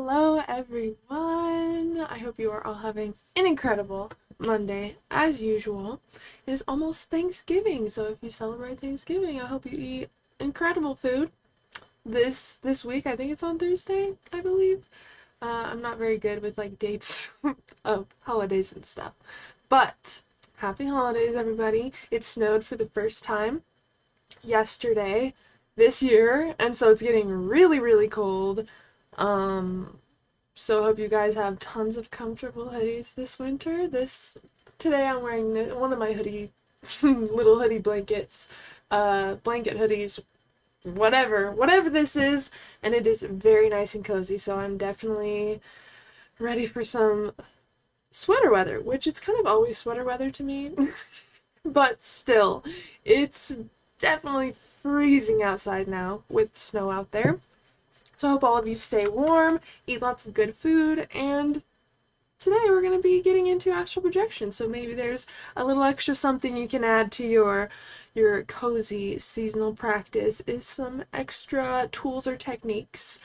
Hello everyone! I hope you are all having an incredible Monday as usual. It is almost Thanksgiving, so if you celebrate Thanksgiving, I hope you eat incredible food. This week, I think it's on Thursday, I believe. I'm not very good with like dates of holidays and stuff. But happy holidays everybody. It snowed for the first time yesterday this year, and so it's getting really cold. So hope you guys have tons of comfortable hoodies this winter. Today I'm wearing one of my hoodie, little hoodie blankets, blanket hoodies, whatever this is, and it is very nice and cozy, so I'm definitely ready for some sweater weather, which it's kind of always sweater weather to me, but still, it's definitely freezing outside now with the snow out there. So I hope all of you stay warm, eat lots of good food, and today we're going to be getting into astral projection. So maybe there's a little extra something you can add to your cozy seasonal practice is some extra tools or techniques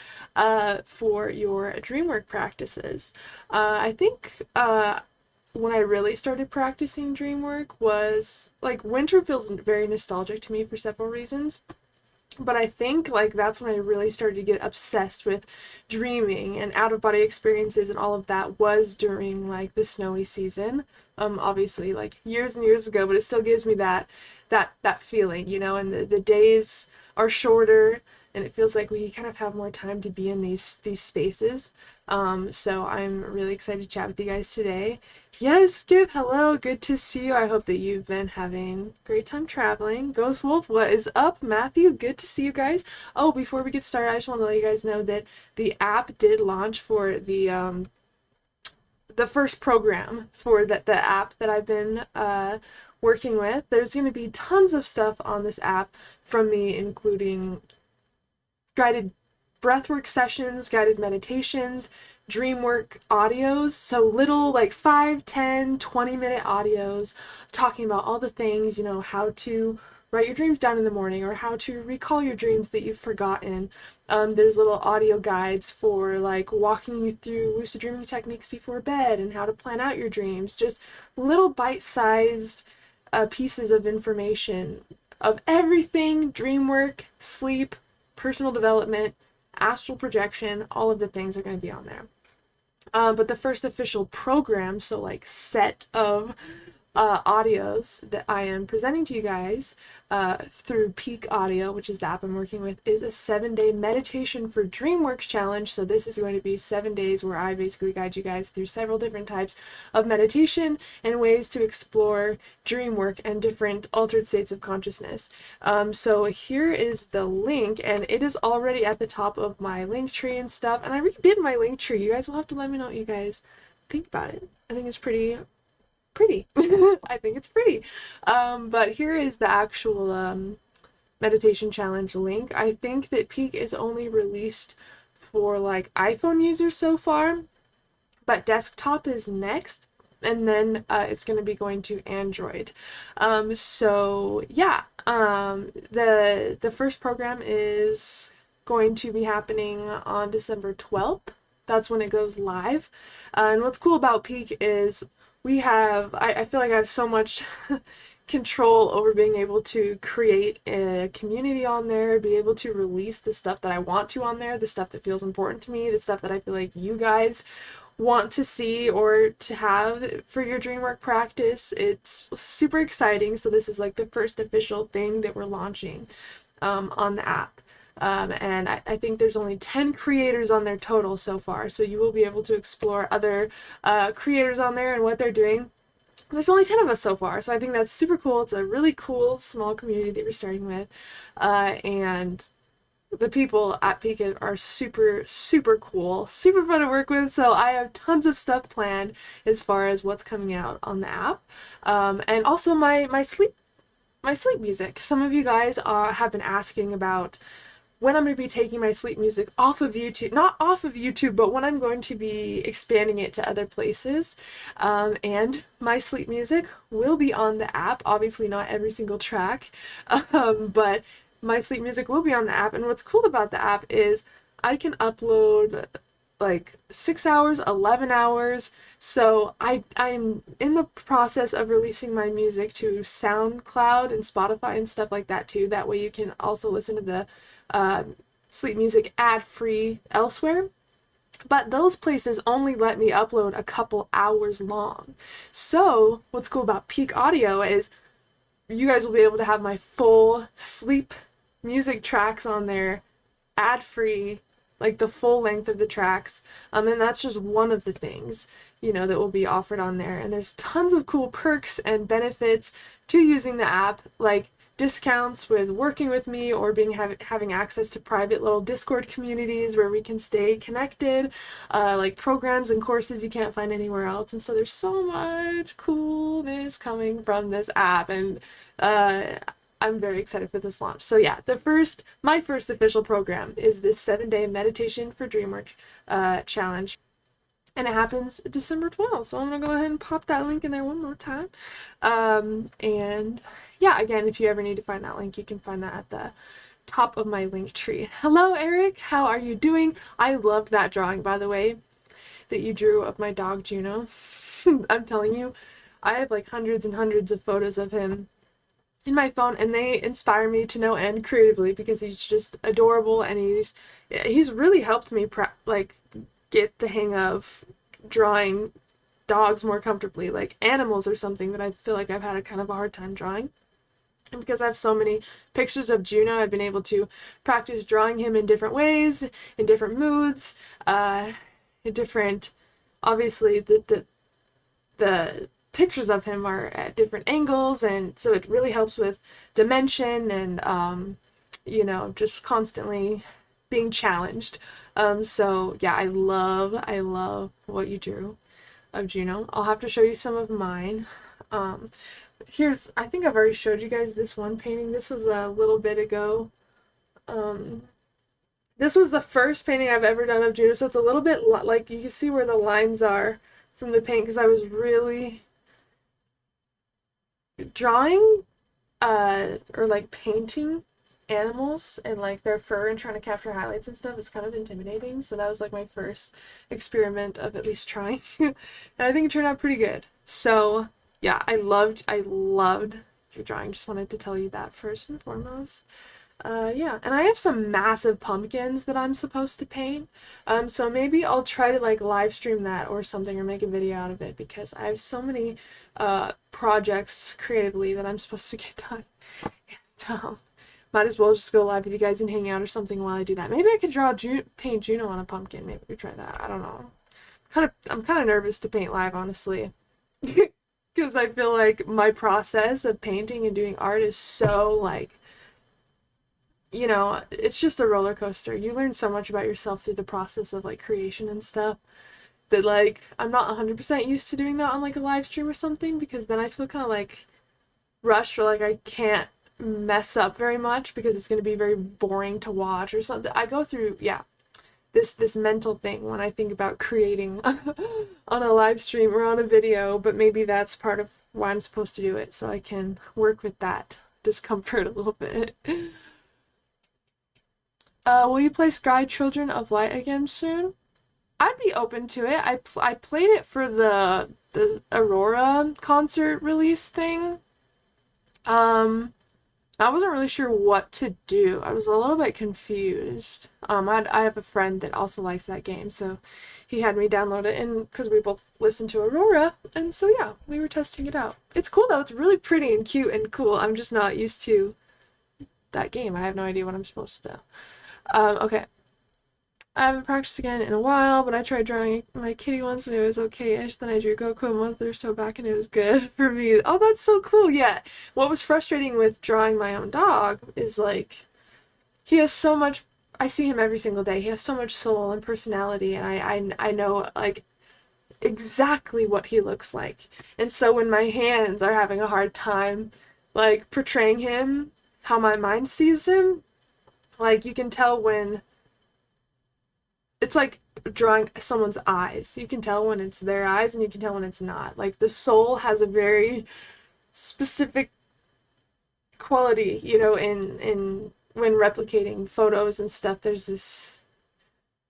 for your dream work practices. I think when I really started practicing dream work was, like, winter feels very nostalgic to me for several reasons. But I think, like, that's when I really started to get obsessed with dreaming and out-of-body experiences and all of that was during, like, the snowy season. Obviously, like, years and years ago, but it still gives me that feeling, you know, and the days are shorter, and it feels like we kind of have more time to be in these spaces. So I'm really excited to chat with you guys today. Yes, Skip, hello, good to see you. I hope that you've been having a great time traveling. Ghost Wolf, what is up? Matthew, good to see you guys. Oh, before we get started, I just want to let you guys know that the app did launch for the first program for the app that I've been working with. There's going to be tons of stuff on this app from me, including guided breathwork sessions, guided meditations, dream work audios, so little like 5, 10, 20-minute audios talking about all the things, you know, how to write your dreams down in the morning or how to recall your dreams that you've forgotten. There's little audio guides for like walking you through lucid dreaming techniques before bed and how to plan out your dreams, just little bite-sized pieces of information of everything dream work, sleep, personal development, astral projection, all of the things are going to be on there. But the first official program, so like set of audios that I am presenting to you guys through Peak Audio, which is the app I'm working with, is a 7-day meditation for DreamWorks challenge. So this is going to be 7 days where I basically guide you guys through several different types of meditation and ways to explore dream work and different altered states of consciousness. So here is the link, and it is already at the top of my link tree and stuff, and I redid my link tree. You guys will have to let me know what you guys think about it. I think it's pretty. I think it's pretty. But here is the actual meditation challenge link. I think that Peak is only released for like iPhone users so far, but desktop is next, and then it's going to be going to Android. So yeah, the first program is going to be happening on December 12th. That's when it goes live. And what's cool about Peak is I feel like I have so much control over being able to create a community on there, be able to release the stuff that I want to on there, the stuff that feels important to me, the stuff that I feel like you guys want to see or to have for your dream work practice. It's super exciting. So this is like the first official thing that we're launching on the app. And I think there's only 10 creators on there total so far, so you will be able to explore other creators on there and what they're doing. There's only 10 of us so far, so I think that's super cool. It's a really cool small community that we're starting with, and the people at Peak are super cool, super fun to work with, so I have tons of stuff planned as far as what's coming out on the app, and also my sleep music. Some of you guys have been asking about when I'm going to be taking my sleep music off of YouTube, not off of YouTube, but when I'm going to be expanding it to other places. And my sleep music will be on the app, obviously not every single track, but my sleep music will be on the app. And what's cool about the app is I can upload like 6 hours, 11 hours. So I'm in the process of releasing my music to SoundCloud and Spotify and stuff like that too. That way you can also listen to the sleep music ad-free elsewhere. But those places only let me upload a couple hours long. So what's cool about Peak Audio is you guys will be able to have my full sleep music tracks on there, ad-free, like the full length of the tracks. And that's just one of the things, you know, that will be offered on there. And there's tons of cool perks and benefits to using the app, like discounts with working with me, or having access to private little Discord communities where we can stay connected, like programs and courses you can't find anywhere else. And so there's so much coolness coming from this app, and I'm very excited for this launch. So yeah, my first official program is this 7-day meditation for dreamwork challenge. And it happens December 12th. So I'm going to go ahead and pop that link in there one more time. And yeah, again, if you ever need to find that link, you can find that at the top of my link tree. Hello, Eric. How are you doing? I loved that drawing, by the way, that you drew of my dog, Juno. I'm telling you, I have like hundreds and hundreds of photos of him in my phone, and they inspire me to no end creatively because he's just adorable, and he's really helped me get the hang of drawing dogs more comfortably. Like animals are something that I feel like I've had a kind of a hard time drawing. And because I have so many pictures of Juno, I've been able to practice drawing him in different ways, in different moods, in different, obviously the pictures of him are at different angles, and so it really helps with dimension and, you know, just constantly being challenged. So yeah, I love what you drew of Juno. I'll have to show you some of mine. I think I've already showed you guys this one painting. This was a little bit ago. This was the first painting I've ever done of Juno, so it's a little bit like you can see where the lines are from the paint, because I was really drawing or like painting animals and like their fur and trying to capture highlights and stuff is kind of intimidating. So that was like my first experiment of at least trying. And I think it turned out pretty good. So yeah, I loved your drawing. Just wanted to tell you that first and foremost. Yeah, and I have some massive pumpkins that I'm supposed to paint. So maybe I'll try to like live stream that or something, or make a video out of it, because I have so many projects creatively that I'm supposed to get done. And, might as well just go live with you guys and hang out or something while I do that. Maybe I could paint Juno on a pumpkin. Maybe we could try that. I don't know. I'm kind of nervous to paint live, honestly. Because I feel like my process of painting and doing art is so like, you know, it's just a roller coaster. You learn so much about yourself through the process of like creation and stuff that like I'm not 100% used to doing that on like a live stream or something, because then I feel kind of like rushed, or like I can't mess up very much because it's going to be very boring to watch or something. I go through, yeah, this mental thing when I think about creating on a live stream or on a video, but maybe that's part of why I'm supposed to do it, so I can work with that discomfort a little bit. Will you play Sky Children of Light again soon? I'd be open to it. I played it for the Aurora concert release thing. I wasn't really sure what to do. I was a little bit confused. I have a friend that also likes that game, so he had me download it, and because we both listened to Aurora, and so yeah, we were testing it out. It's cool though. It's really pretty and cute and cool. I'm just not used to that game. I have no idea what I'm supposed to do. Okay. I haven't practiced again in a while, but I tried drawing my kitty once and it was okay-ish. Then I drew Goku a month or so back and it was good for me. Oh, that's so cool. Yeah. What was frustrating with drawing my own dog is like, he has so much, I see him every single day. He has so much soul and personality, and I know like exactly what he looks like. And so when my hands are having a hard time like portraying him how my mind sees him, like you can tell when it's like drawing someone's eyes. You can tell when it's their eyes and you can tell when it's not. Like the soul has a very specific quality, you know, in when replicating photos and stuff. There's this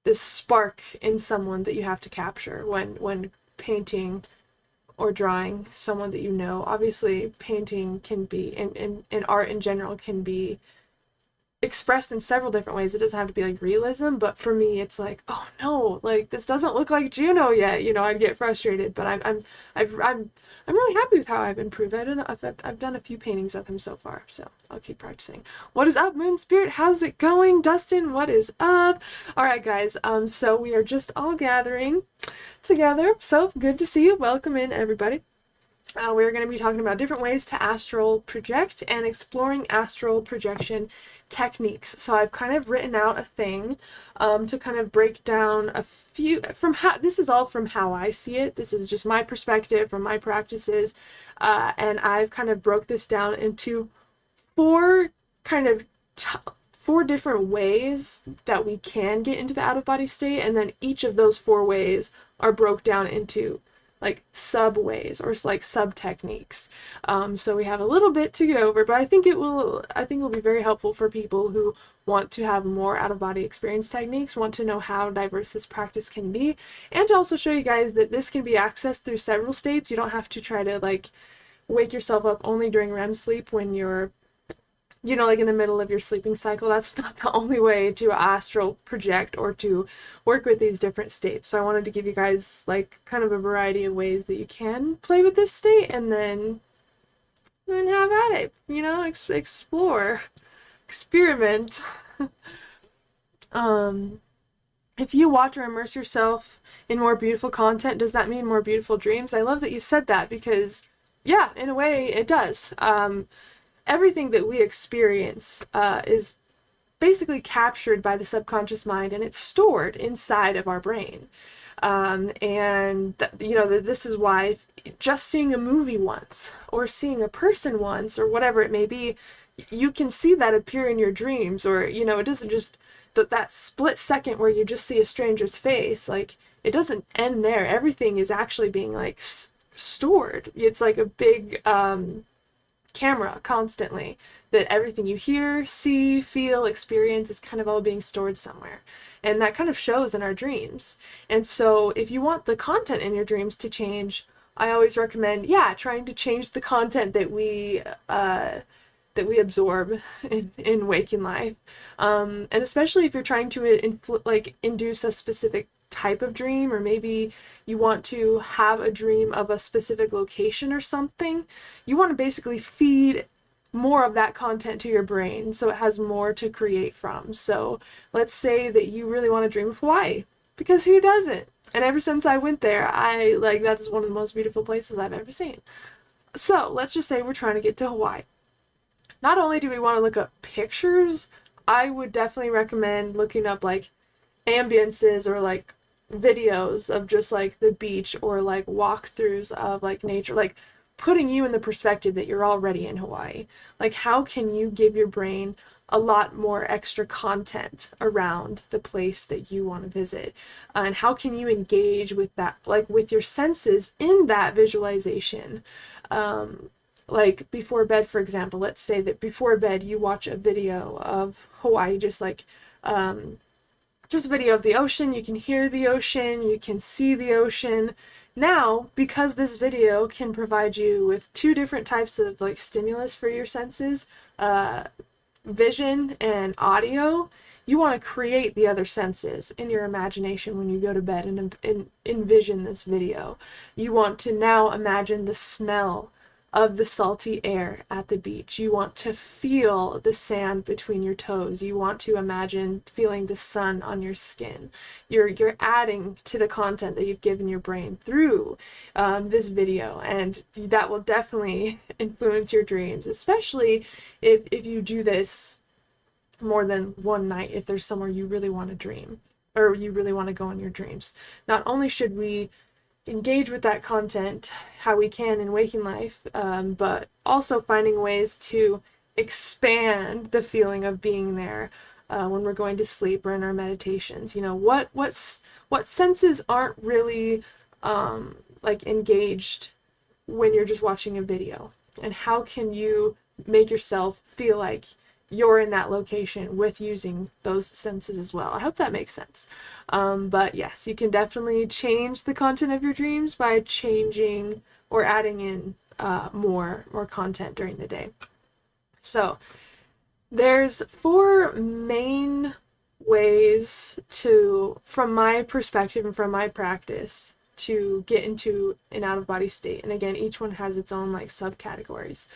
this spark in someone that you have to capture when painting or drawing someone that you know. Obviously, painting can be, and art in general can be expressed in several different ways. It doesn't have to be like realism, but for me, it's like, oh no, like this doesn't look like Juno yet. You know, I'd get frustrated, but I'm really happy with how I've improved. I've done a few paintings of him so far, so I'll keep practicing. What is up, Moon Spirit? How's it going, Dustin? What is up? All right, guys. So we are just all gathering together. So good to see you. Welcome in, everybody. We're going to be talking about different ways to astral project and exploring astral projection techniques. So I've kind of written out a thing to kind of break down a few from how this is all from how I see it. This is just my perspective from my practices, and I've kind of broke this down into four different ways that we can get into the out-of-body state, and then each of those four ways are broke down into like sub ways or like sub techniques. So we have a little bit to get over, but I think it will be very helpful for people who want to have more out-of-body experience techniques, want to know how diverse this practice can be, and to also show you guys that this can be accessed through several states. You don't have to try to like wake yourself up only during REM sleep when you're, you know, like in the middle of your sleeping cycle. That's not the only way to astral project or to work with these different states. So I wanted to give you guys like kind of a variety of ways that you can play with this state, and then have at it, you know, explore, experiment. If you watch or immerse yourself in more beautiful content, does that mean more beautiful dreams? I love that you said that, because yeah, in a way it does. Everything that we experience is basically captured by the subconscious mind, and it's stored inside of our brain. This is why just seeing a movie once or seeing a person once or whatever it may be, you can see that appear in your dreams. Or, you know, it doesn't just that split second where you just see a stranger's face, like it doesn't end there. Everything is actually being like stored. It's like a big camera constantly, that everything you hear, see, feel, experience is kind of all being stored somewhere, and that kind of shows in our dreams. And so if you want the content in your dreams to change, I always recommend trying to change the content that we absorb in waking life, and especially if you're trying to induce a specific type of dream, or maybe you want to have a dream of a specific location or something. You want to basically feed more of that content to your brain so it has more to create from. So let's say that you really want to dream of Hawaii, because who doesn't? And ever since I went there, that is one of the most beautiful places I've ever seen. So let's just say we're trying to get to Hawaii. Not only do we want to look up pictures, I would definitely recommend looking up like ambiences or like videos of just like the beach, or like walkthroughs of like nature, like putting you in the perspective that you're already in Hawaii. Like, how can you give your brain a lot more extra content around the place that you want to visit, and how can you engage with that, like with your senses in that visualization. Like before bed, for example, let's say that before bed you watch a video of Hawaii, just a video of the ocean. You can hear the ocean, you can see the ocean. Now, because this video can provide you with two different types of like stimulus for your senses, vision and audio, you want to create the other senses in your imagination when you go to bed and envision this video. You want to now imagine the smell of the salty air at the beach. You want to feel the sand between your toes. You want to imagine feeling the sun on your skin. You're adding to the content that you've given your brain through this video, and that will definitely influence your dreams, especially if you do this more than one night, if there's somewhere you really want to dream, or you really want to go in your dreams. Not only should we engage with that content how we can in waking life, but also finding ways to expand the feeling of being there when we're going to sleep or in our meditations. You know, what senses aren't really like engaged when you're just watching a video, and how can you make yourself feel like you're in that location with using those senses as well. I hope that makes sense. But yes, you can definitely change the content of your dreams by changing or adding in more content during the day. So there's 4 main ways to, from my perspective and from my practice, to get into an out-of-body state. And again, each one has its own like subcategories.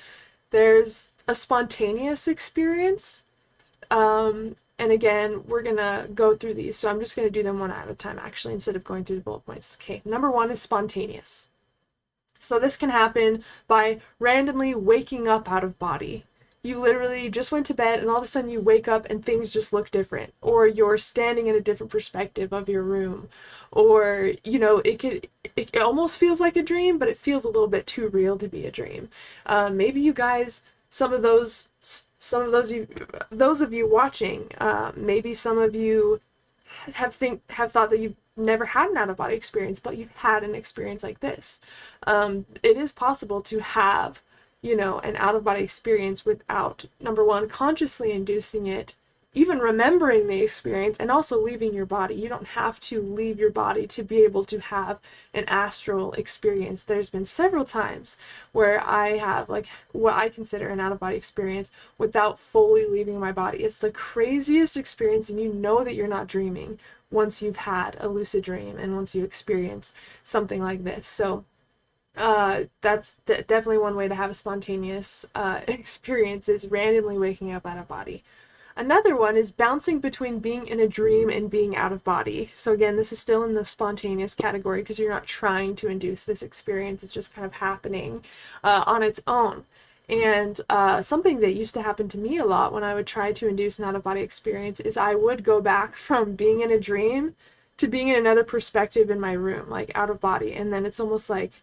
There's a spontaneous experience. And again, we're gonna go through these, so I'm just gonna do them one at a time actually, instead of going through the bullet points. Okay, number 1 is spontaneous. So this can happen by randomly waking up out of body. You literally just went to bed and all of a sudden you wake up and things just look different, or you're standing in a different perspective of your room, or it almost feels like a dream, but it feels a little bit too real to be a dream. Maybe you guys, those of you watching, maybe some of you have thought that you've never had an out-of-body experience, but you've had an experience like this. It is possible to have an out-of-body experience without, number 1, consciously inducing it, even remembering the experience, and also leaving your body. You don't have to leave your body to be able to have an astral experience. There's been several times where I have like what I consider an out-of-body experience without fully leaving my body. It's the craziest experience, and you know that you're not dreaming once you've had a lucid dream and once you experience something like this. So that's definitely one way to have a spontaneous experience, is randomly waking up out of body. Another one is bouncing between being in a dream and being out of body. So again, this is still in the spontaneous category because you're not trying to induce this experience. It's just kind of happening on its own. And something that used to happen to me a lot when I would try to induce an out-of-body experience is I would go back from being in a dream to being in another perspective in my room, like out of body. And then it's almost like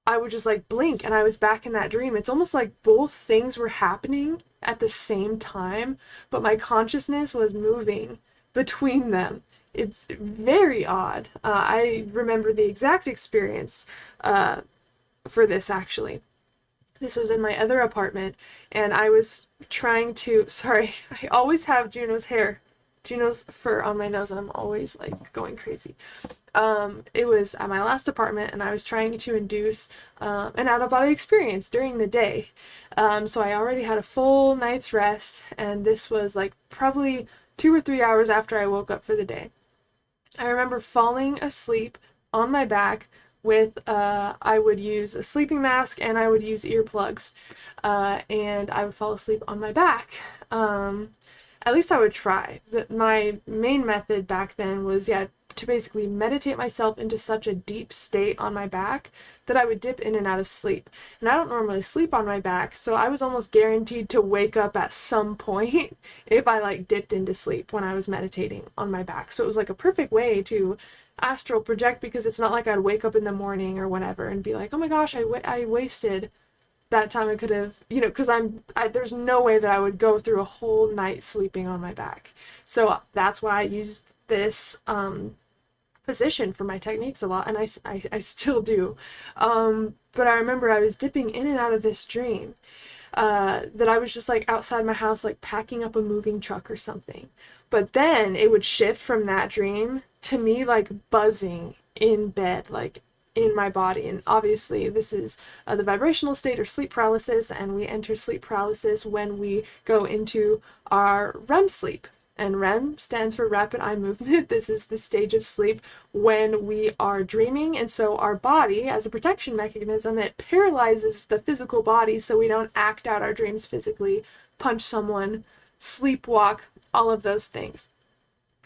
I would just like blink and I was back in that dream. It's almost like both things were happening at the same time, but my consciousness was moving between them. It's very odd. I remember the exact experience for this actually. This was in my other apartment, and I was trying to, sorry, I always have Juno's fur on my nose, and I'm always like going crazy. It was at my last apartment, and I was trying to induce an out-of-body experience during the day. So I already had a full night's rest, and this was like probably 2 or 3 hours after I woke up for the day. I remember falling asleep on my back with, I would use a sleeping mask and I would use earplugs, and I would fall asleep on my back. At least I would try. My main method back then was, to basically meditate myself into such a deep state on my back that I would dip in and out of sleep. And I don't normally sleep on my back, so I was almost guaranteed to wake up at some point if I like dipped into sleep when I was meditating on my back. So it was like a perfect way to astral project, because it's not like I'd wake up in the morning or whatever and be like, oh my gosh, I wasted that time I could have, because there's no way that I would go through a whole night sleeping on my back. So that's why I used this position for my techniques a lot, and I still do. But I remember I was dipping in and out of this dream, that I was just like outside my house, like packing up a moving truck or something. But then it would shift from that dream to me like buzzing in bed, like in my body. And obviously this is the vibrational state or sleep paralysis, and we enter sleep paralysis when we go into our REM sleep. And REM stands for rapid eye movement. This is the stage of sleep when we are dreaming, and so our body, as a protection mechanism, it paralyzes the physical body so we don't act out our dreams physically, punch someone, sleepwalk, all of those things.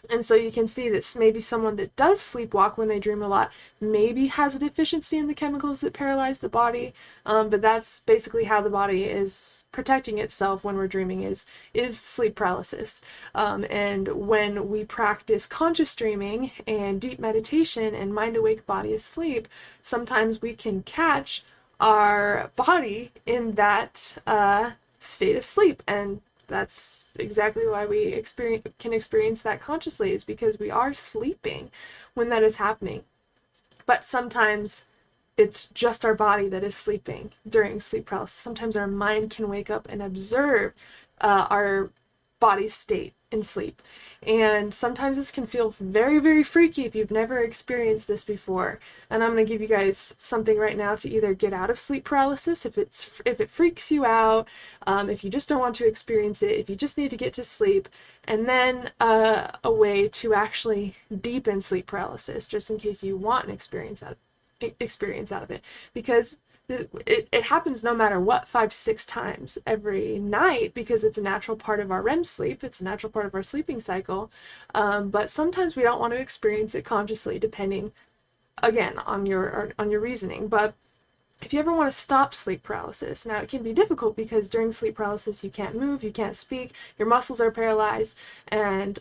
And so you can see this, maybe someone that does sleepwalk when they dream a lot maybe has a deficiency in the chemicals that paralyze the body, but that's basically how the body is protecting itself when we're dreaming, is sleep paralysis. And when we practice conscious dreaming and deep meditation and mind awake, body asleep, sometimes we can catch our body in that state of sleep, and that's exactly why we can experience that consciously, is because we are sleeping when that is happening. But sometimes it's just our body that is sleeping during sleep paralysis. Sometimes our mind can wake up and observe our body state in sleep. And sometimes this can feel very, very freaky if you've never experienced this before. And I'm going to give you guys something right now to either get out of sleep paralysis if it freaks you out, if you just don't want to experience it, if you just need to get to sleep, and then a way to actually deepen sleep paralysis, just in case you want an experience out of it, because it happens no matter what, 5 to 6 times every night, because it's a natural part of our REM sleep. It's a natural part of our sleeping cycle. But sometimes we don't want to experience it consciously, depending, again, on your reasoning. But if you ever want to stop sleep paralysis, now it can be difficult because during sleep paralysis you can't move, you can't speak, your muscles are paralyzed, and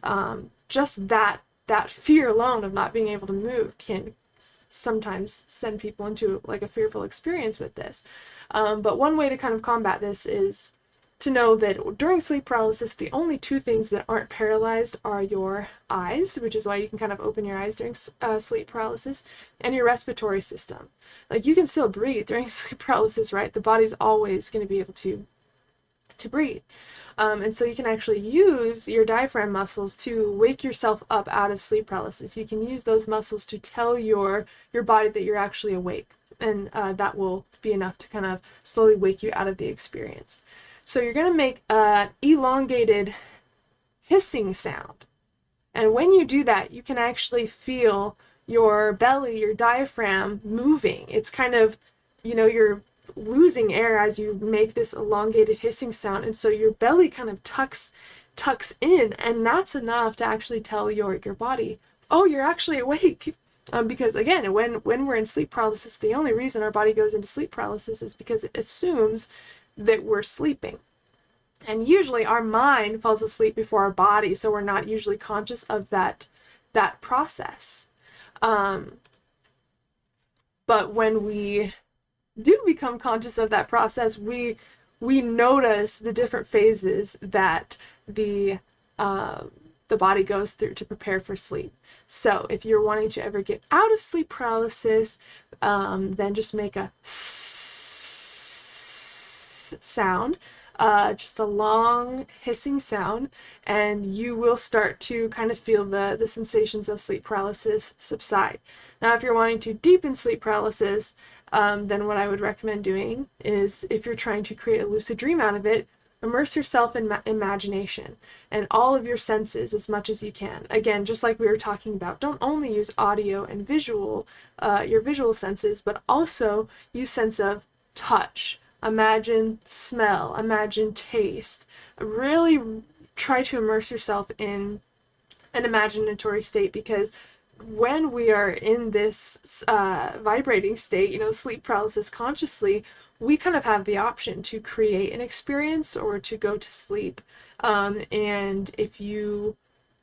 just that fear alone of not being able to move can sometimes send people into like a fearful experience with this. But one way to kind of combat this is to know that during sleep paralysis, the only 2 things that aren't paralyzed are your eyes, which is why you can kind of open your eyes during sleep paralysis, and your respiratory system. Like, you can still breathe during sleep paralysis, right? The body's always going to be able to breathe. And so you can actually use your diaphragm muscles to wake yourself up out of sleep paralysis. You can use those muscles to tell your body that you're actually awake, and that will be enough to kind of slowly wake you out of the experience. So you're going to make an elongated hissing sound. And when you do that, you can actually feel your belly, your diaphragm moving. It's kind of, you're losing air as you make this elongated hissing sound, and so your belly kind of tucks in, and that's enough to actually tell your body, oh, you're actually awake. Because again, when we're in sleep paralysis, the only reason our body goes into sleep paralysis is because it assumes that we're sleeping. And usually our mind falls asleep before our body, so we're not usually conscious of that process. But when we do become conscious of that process, we notice the different phases that the body goes through to prepare for sleep. So if you're wanting to ever get out of sleep paralysis, then just make a sound, just a long hissing sound, and you will start to kind of feel the sensations of sleep paralysis subside. Now, if you're wanting to deepen sleep paralysis, then what I would recommend doing is, if you're trying to create a lucid dream out of it, immerse yourself in imagination and all of your senses as much as you can. Again, just like we were talking about, don't only use audio and visual, your visual senses, but also use sense of touch. Imagine smell, imagine taste. Really try to immerse yourself in an imaginatory state, because when we are in this vibrating state, sleep paralysis consciously, we kind of have the option to create an experience or to go to sleep. And if you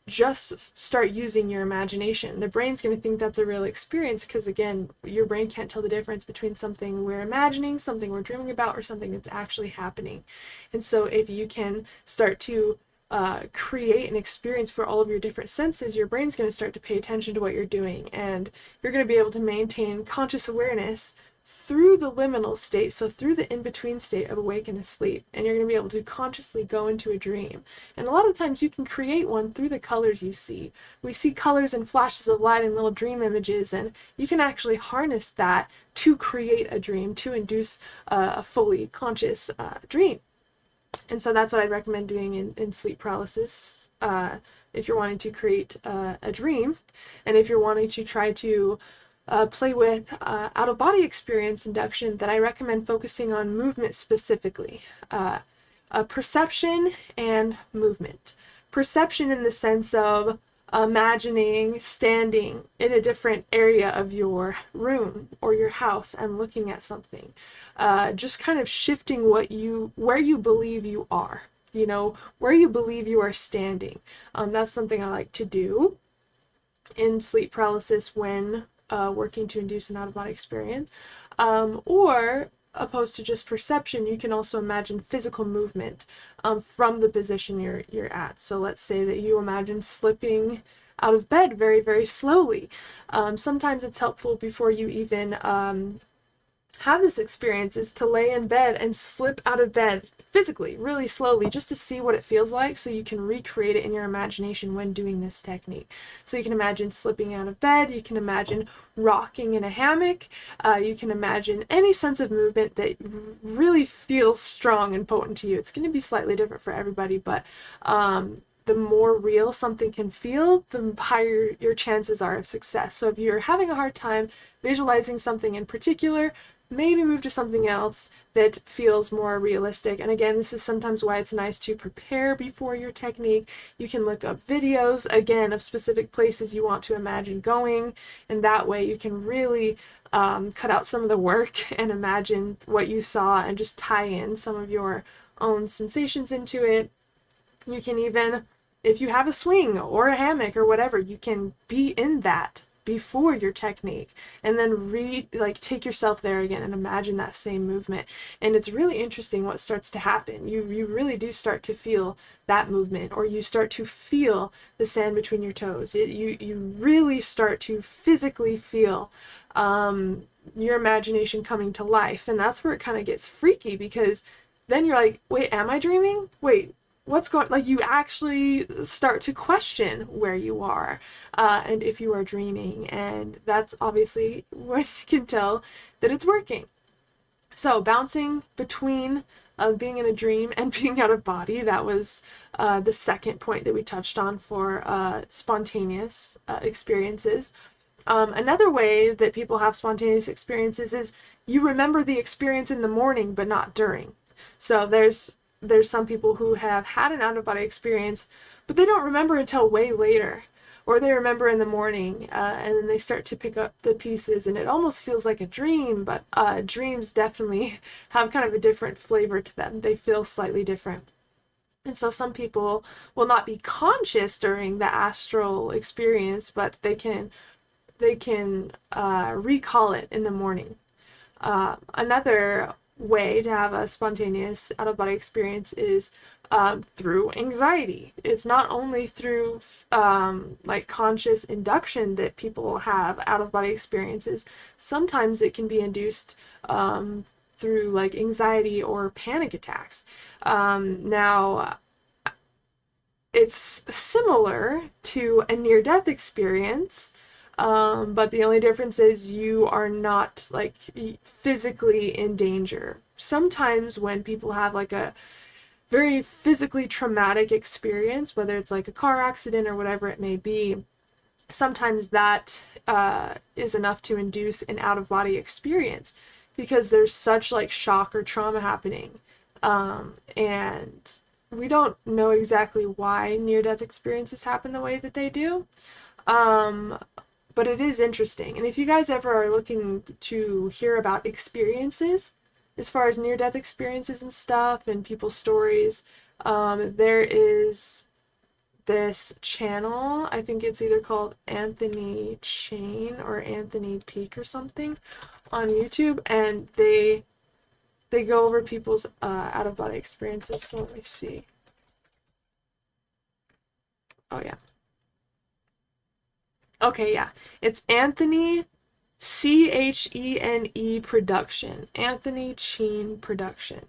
just start using your imagination, the brain's going to think that's a real experience, because again, your brain can't tell the difference between something we're imagining, something we're dreaming about, or something that's actually happening. And so if you can start to create an experience for all of your different senses, your brain's going to start to pay attention to what you're doing, and you're going to be able to maintain conscious awareness through the liminal state, so through the in-between state of awake and asleep, and you're going to be able to consciously go into a dream. And a lot of times you can create one through the colors you see. We see colors and flashes of light and little dream images, and you can actually harness that to create a dream, to induce a fully conscious dream. And so that's what I'd recommend doing in sleep paralysis, if you're wanting to create a dream, and if you're wanting to try to play with out-of-body experience induction, then I recommend focusing on movement specifically. Perception and movement. Perception in the sense of imagining standing in a different area of your room or your house and looking at something. Just kind of shifting where you believe you are, where you believe you are standing. That's something I like to do in sleep paralysis when working to induce an out-of-body experience. Or opposed to just perception, you can also imagine physical movement from the position you're at. So let's say that you imagine slipping out of bed very, very slowly. Sometimes it's helpful before you even have this experience is to lay in bed and slip out of bed physically, really slowly, just to see what it feels like, so you can recreate it in your imagination when doing this technique. So you can imagine slipping out of bed, you can imagine rocking in a hammock, you can imagine any sense of movement that really feels strong and potent to you. It's going to be slightly different for everybody, but the more real something can feel, the higher your chances are of success. So if you're having a hard time visualizing something in particular, maybe move to something else that feels more realistic. And again, this is sometimes why it's nice to prepare before your technique. You can look up videos, again, of specific places you want to imagine going, and that way you can really cut out some of the work and imagine what you saw and just tie in some of your own sensations into it. You can even, if you have a swing or a hammock or whatever, you can be in that before your technique, and then take yourself there again and imagine that same movement. And it's really interesting what starts to happen. You really do start to feel that movement, or you start to feel the sand between your toes. You really start to physically feel your imagination coming to life, and that's where it kind of gets freaky, because then you're like, wait, am I dreaming? Wait, what's going, like, you actually start to question where you are and if you are dreaming, and that's obviously when you can tell that it's working. So bouncing between being in a dream and being out of body, that was the second point that we touched on for spontaneous experiences. Another way that people have spontaneous experiences is you remember the experience in the morning but not during. So there's some people who have had an out-of-body experience, but they don't remember until way later, or they remember in the morning, and then they start to pick up the pieces, and it almost feels like a dream, but dreams definitely have kind of a different flavor to them. They feel slightly different. And so some people will not be conscious during the astral experience, but they can recall it in the morning. Another way to have a spontaneous out-of-body experience is through anxiety. It's not only through conscious induction that people have out-of-body experiences. Sometimes it can be induced through like anxiety or panic attacks. Now, it's similar to a near-death experience, but the only difference is you are not like physically in danger. Sometimes when people have like a very physically traumatic experience, whether it's like a car accident or whatever it may be, sometimes that is enough to induce an out-of-body experience, because there's such like shock or trauma happening. And we don't know exactly why near-death experiences happen the way that they do. But it is interesting. And if you guys ever are looking to hear about experiences, as far as near-death experiences and stuff and people's stories, there is this channel, I think it's either called Anthony Chain or Anthony Peak or something, on YouTube, and they go over people's out-of-body experiences. So let me see. Oh yeah. Okay, yeah. It's Anthony Chene Production. Anthony Chain Production.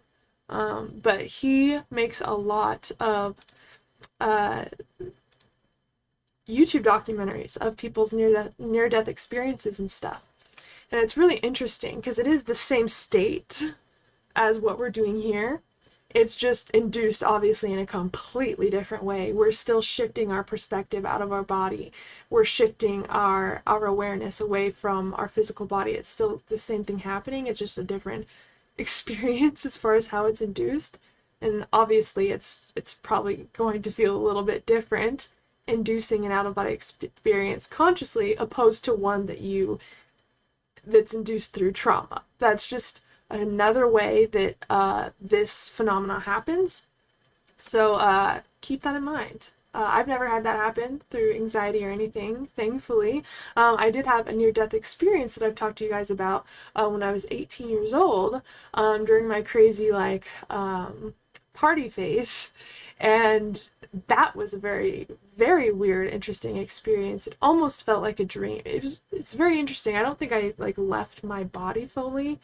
But he makes a lot of YouTube documentaries of people's near-death experiences and stuff. And it's really interesting because it is the same state as what we're doing here. It's just induced, obviously, in a completely different way. We're still shifting our perspective out of our body. We're shifting our awareness away from our physical body. It's still the same thing happening. It's just a different experience as far as how it's induced. And obviously, it's probably going to feel a little bit different, inducing an out-of-body experience consciously, opposed to one that's induced through trauma. That's just another way that this phenomena happens. So keep that in mind. I've never had that happen through anxiety or anything, thankfully. I did have a near-death experience that I've talked to you guys about when I was 18 years old, during my crazy party phase, and that was a very, very weird, interesting experience. It almost felt like a dream. It's very interesting. I don't think I left my body fully,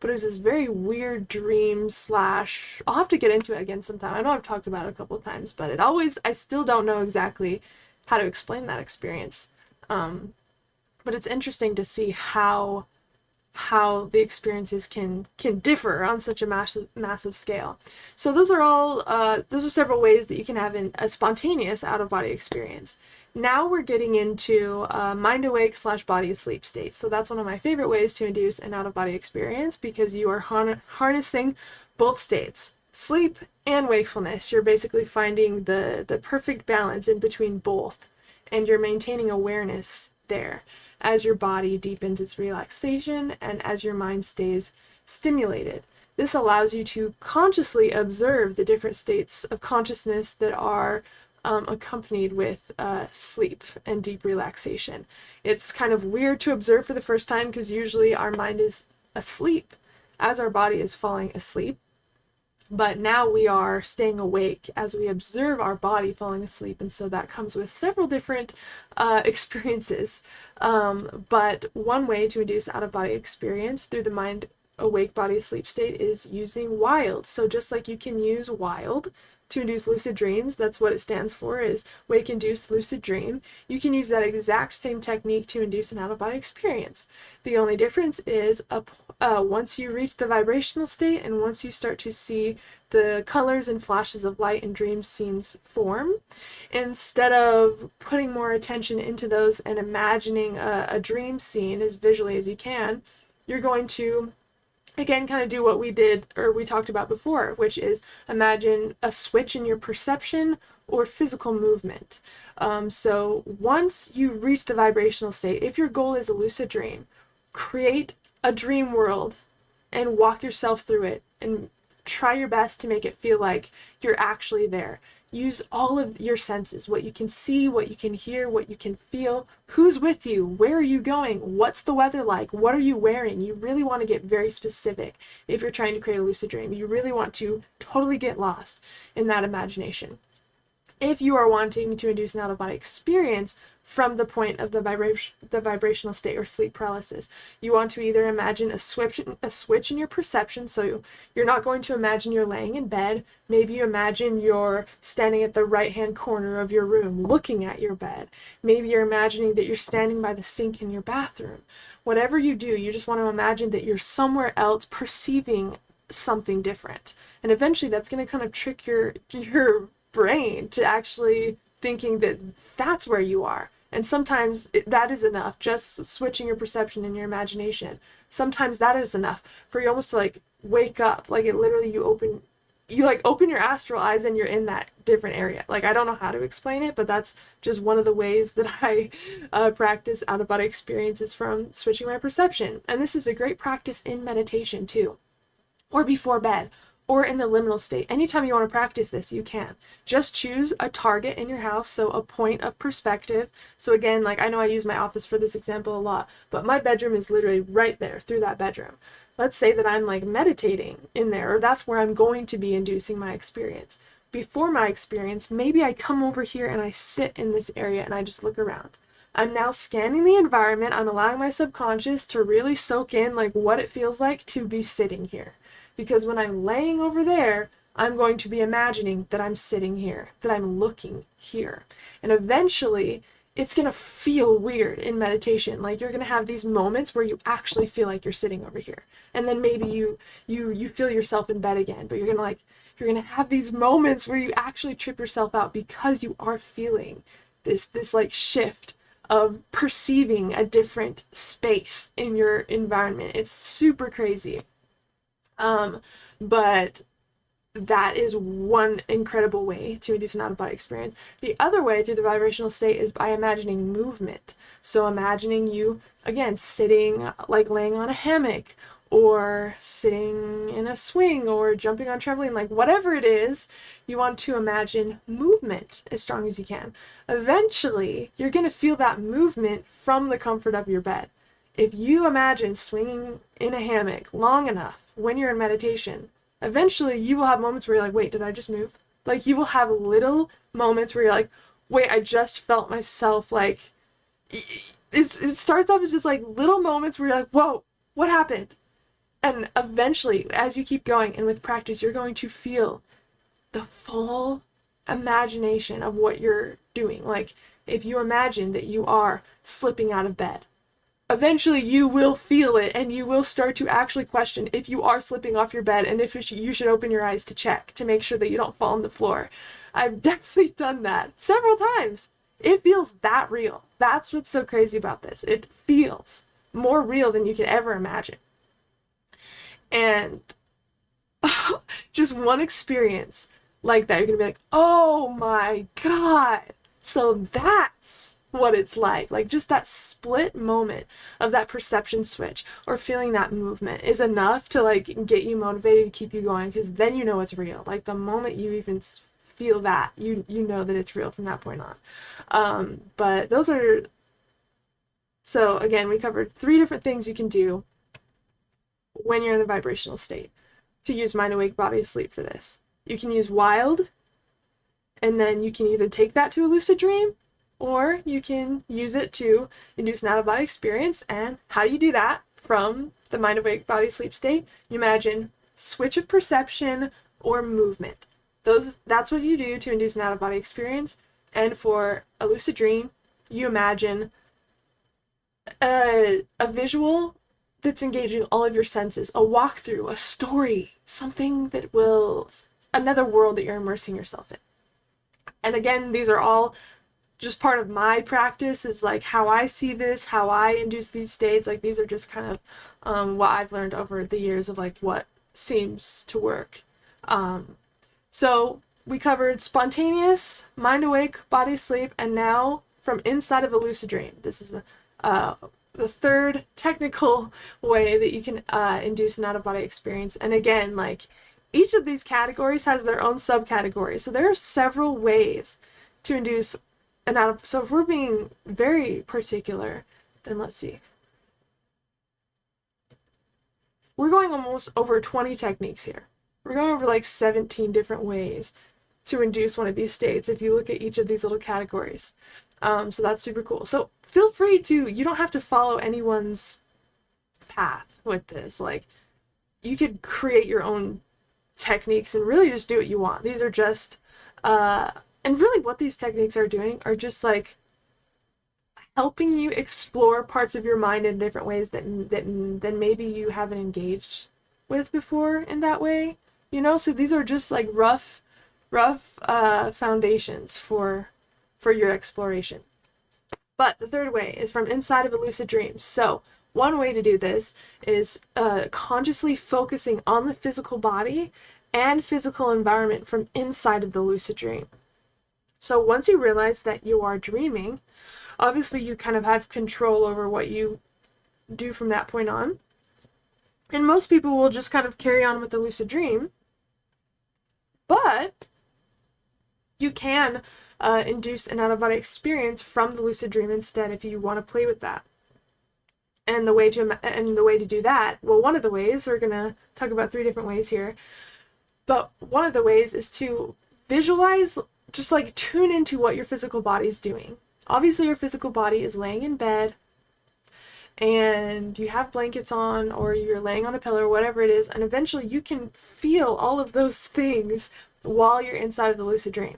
but it was this very weird dream slash, I'll have to get into it again sometime. I know I've talked about it a couple of times, but I still don't know exactly how to explain that experience. But it's interesting to see how the experiences can differ on such a massive scale. So those are several ways that you can have a spontaneous out-of-body experience. Now we're getting into mind awake / body asleep state. So that's one of my favorite ways to induce an out-of-body experience, because you are harnessing both states, sleep and wakefulness. You're basically finding the perfect balance in between both, and you're maintaining awareness there as your body deepens its relaxation and as your mind stays stimulated. This allows you to consciously observe the different states of consciousness that are accompanied with sleep and deep relaxation. It's kind of weird to observe for the first time, because usually our mind is asleep as our body is falling asleep. But now we are staying awake as we observe our body falling asleep, and so that comes with several different experiences. But one way to induce out-of-body experience through the mind awake body asleep state is using wild. So just like you can use wild to induce lucid dreams, that's what it stands for, is wake induce lucid dream. You can use that exact same technique to induce an out-of-body experience. The only difference is once you reach the vibrational state and once you start to see the colors and flashes of light and dream scenes form, instead of putting more attention into those and imagining a dream scene as visually as you can, you're going to again kind of do what we talked about before, which is imagine a switch in your perception or physical movement. So once you reach the vibrational state, if your goal is a lucid dream, create a dream world and walk yourself through it and try your best to make it feel like you're actually there. Use all of your senses, what you can see, what you can hear, what you can feel, who's with you, where are you going, what's the weather like, what are you wearing. You really want to get very specific if you're trying to create a lucid dream. You really want to totally get lost in that imagination. If you are wanting to induce an out-of-body experience from the point of the vibrational state or sleep paralysis, you want to either imagine a switch in your perception. So you're not going to imagine you're laying in bed. Maybe you imagine you're standing at the right-hand corner of your room looking at your bed. Maybe you're imagining that you're standing by the sink in your bathroom. Whatever you do, you just want to imagine that you're somewhere else perceiving something different. And eventually that's going to kind of trick your brain to actually thinking that that's where you are. And sometimes that is enough, just switching your perception and your imagination. Sometimes that is enough for you almost to like wake up, like it literally you open your astral eyes and you're in that different area. Like, I don't know how to explain it, but that's just one of the ways that I practice out-of-body experiences from switching my perception. And this is a great practice in meditation too, or before bed, or in the liminal state. Anytime you want to practice this, you can. Just choose a target in your house, so a point of perspective. So again, like I know I use my office for this example a lot, but my bedroom is literally right there through that bedroom. Let's say that I'm like meditating in there, or that's where I'm going to be inducing my experience. Before my experience, maybe I come over here and I sit in this area and I just look around. I'm now scanning the environment. I'm allowing my subconscious to really soak in like what it feels like to be sitting here. Because when I'm laying over there, I'm going to be imagining that I'm sitting here, that I'm looking here. And eventually, it's going to feel weird in meditation. Like, you're going to have these moments where you actually feel like you're sitting over here. And then maybe you feel yourself in bed again, but you're going to have these moments where you actually trip yourself out because you are feeling this like shift of perceiving a different space in your environment. It's super crazy. But that is one incredible way to induce an out-of-body experience. The other way through the vibrational state is by imagining movement. So imagining you, again, sitting, like laying on a hammock, or sitting in a swing, or jumping on trampoline, like whatever it is, you want to imagine movement as strong as you can. Eventually, you're going to feel that movement from the comfort of your bed. If you imagine swinging in a hammock long enough when you're in meditation, eventually you will have moments where you're like, wait, did I just move? Like, you will have little moments where you're like, wait, I just felt myself, like, it starts off as just like little moments where you're like, whoa, what happened? And eventually, as you keep going and with practice, you're going to feel the full imagination of what you're doing. Like, if you imagine that you are slipping out of bed, eventually you will feel it, and you will start to actually question if you are slipping off your bed and if you should open your eyes to check to make sure that you don't fall on the floor. I've definitely done that several times. It feels that real. That's what's so crazy about this. It feels more real than you could ever imagine. And just one experience like that, you're gonna be like, oh my God. So that's what it's like just that split moment of that perception switch or feeling that movement is enough to like get you motivated to keep you going, because then you know it's real. Like the moment you even feel that, you know that it's real from that point on. But those are, so again, we covered 3 different things you can do when you're in the vibrational state to use mind awake, body asleep for this. You can use wild, and then you can either take that to a lucid dream, or you can use it to induce an out-of-body experience. And how do you do that? From the mind awake, body asleep state, you imagine switch of perception or movement. That's what you do to induce an out-of-body experience. And for a lucid dream, you imagine a visual that's engaging all of your senses, a walkthrough, a story, something that will, another world that you're immersing yourself in. And again, these are all just part of my practice, is like how I see this, how I induce these states. Like these are just kind of what I've learned over the years of like what seems to work. So we covered spontaneous, mind awake, body asleep, and now from inside of a lucid dream. This is the third technical way that you can induce an out-of-body experience. And again, like each of these categories has their own subcategories. So there are several ways to induce an so if we're being very particular, then let's see. We're going almost over 20 techniques here. We're going over like 17 different ways to induce one of these states if you look at each of these little categories. So that's super cool. So feel free to, you don't have to follow anyone's path with this. Like you could create your own techniques and really just do what you want. These are just, and really what these techniques are doing are just like helping you explore parts of your mind in different ways that maybe you haven't engaged with before in that way, you know? So these are just like rough foundations for your exploration. But the third way is from inside of a lucid dream. So one way to do this is consciously focusing on the physical body and physical environment from inside of the lucid dream. So once you realize that you are dreaming, obviously you kind of have control over what you do from that point on. And most people will just kind of carry on with the lucid dream. But you can induce an out-of-body experience from the lucid dream instead if you want to play with that. And the way to do that, well, one of the ways, we're going to talk about 3 different ways here, but one of the ways is to visualize, just like tune into what your physical body is doing. Obviously your physical body is laying in bed and you have blankets on, or you're laying on a pillow, or whatever it is, and eventually you can feel all of those things while you're inside of the lucid dream.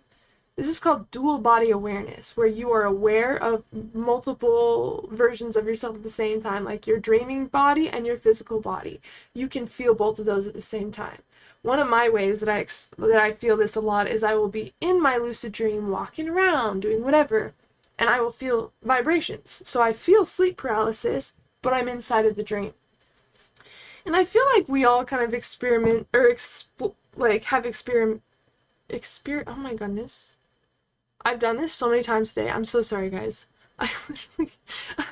This is called dual body awareness, where you are aware of multiple versions of yourself at the same time, like your dreaming body and your physical body. You can feel both of those at the same time. One of my ways that I feel this a lot is I will be in my lucid dream walking around, doing whatever, and I will feel vibrations. So I feel sleep paralysis, but I'm inside of the dream. And I feel like we all kind of experiment, or oh my goodness. I've done this so many times today. I'm so sorry, guys. I literally,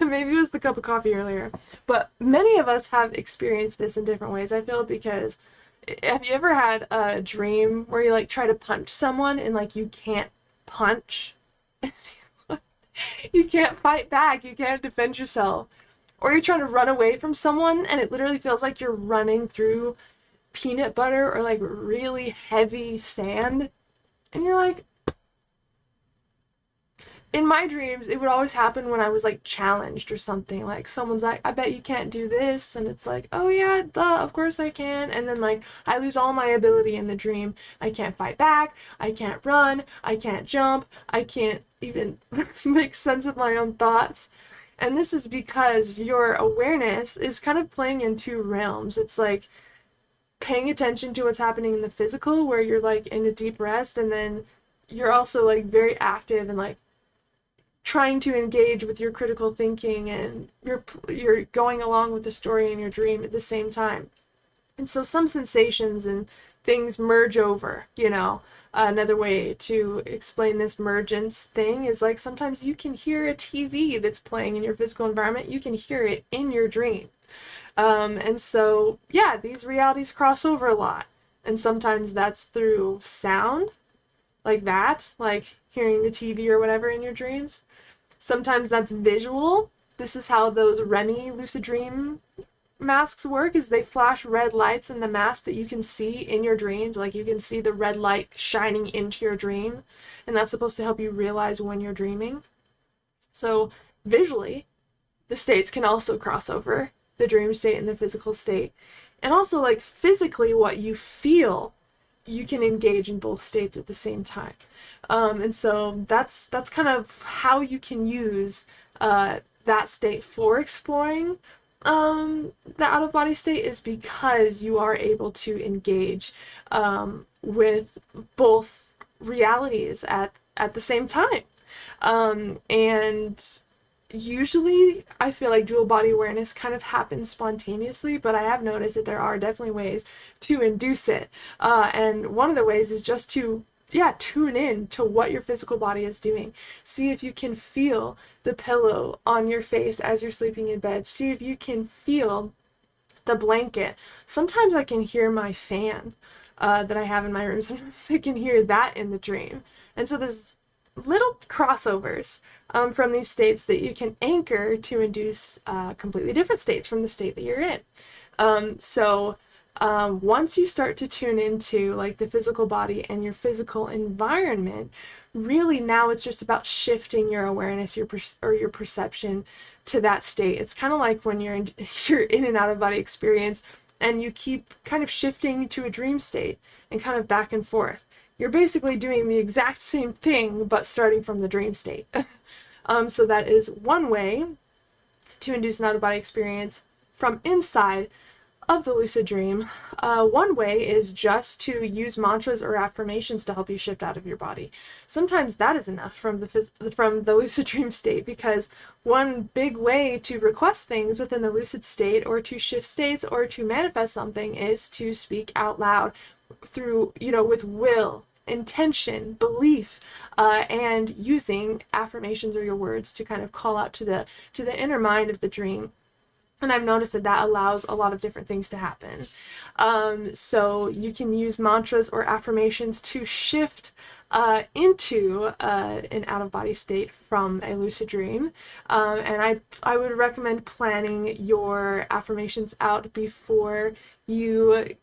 maybe it was the cup of coffee earlier, but many of us have experienced this in different ways, I feel, because have you ever had a dream where you like try to punch someone and like you can't punch? You can't fight back, you can't defend yourself. Or you're trying to run away from someone and it literally feels like you're running through peanut butter or like really heavy sand. And you're like, in my dreams, it would always happen when I was like challenged or something. Like someone's like, I bet you can't do this. And it's like, oh yeah, duh, of course I can. And then like I lose all my ability in the dream. I can't fight back. I can't run. I can't jump. I can't even make sense of my own thoughts. And this is because your awareness is kind of playing in two realms. It's like paying attention to what's happening in the physical, where you're like in a deep rest, and then you're also like very active and like trying to engage with your critical thinking, and you're going along with the story in your dream at the same time. And so some sensations and things merge over, you know. Another way to explain this mergence thing is like sometimes you can hear a TV that's playing in your physical environment. You can hear it in your dream. And so, yeah, these realities cross over a lot. And sometimes that's through sound, like that, like hearing the TV or whatever in your dreams. Sometimes that's visual. This is how those REMI lucid dream masks work, is they flash red lights in the mask that you can see in your dreams. Like you can see the red light shining into your dream, and that's supposed to help you realize when you're dreaming. So visually, the states can also cross over, the dream state and the physical state. And also like physically what you feel, you can engage in both states at the same time. And so that's kind of how you can use that state for exploring the out-of-body state, is because you are able to engage with both realities at the same time. And usually I feel like dual body awareness kind of happens spontaneously, but I have noticed that there are definitely ways to induce it. And one of the ways is just to tune in to what your physical body is doing. See if you can feel the pillow on your face as you're sleeping in bed. See if you can feel the blanket. Sometimes I can hear my fan that I have in my room. Sometimes I can hear that in the dream. And so there's little crossovers from these states that you can anchor to induce completely different states from the state that you're in. Once you start to tune into like the physical body and your physical environment, really now it's just about shifting your awareness, your perception to that state. It's kind of like when you're in an out-of-body experience and you keep kind of shifting to a dream state and kind of back and forth. You're basically doing the exact same thing, but starting from the dream state. So that is one way to induce an out-of-body experience from inside of the lucid dream. One way is just to use mantras or affirmations to help you shift out of your body. Sometimes that is enough from the lucid dream state, because one big way to request things within the lucid state, or to shift states, or to manifest something, is to speak out loud through, with will, intention, belief, and using affirmations or your words to kind of call out to the inner mind of the dream. And I've noticed that allows a lot of different things to happen. So you can use mantras or affirmations to shift into an out-of-body state from a lucid dream. And I would recommend planning your affirmations out before you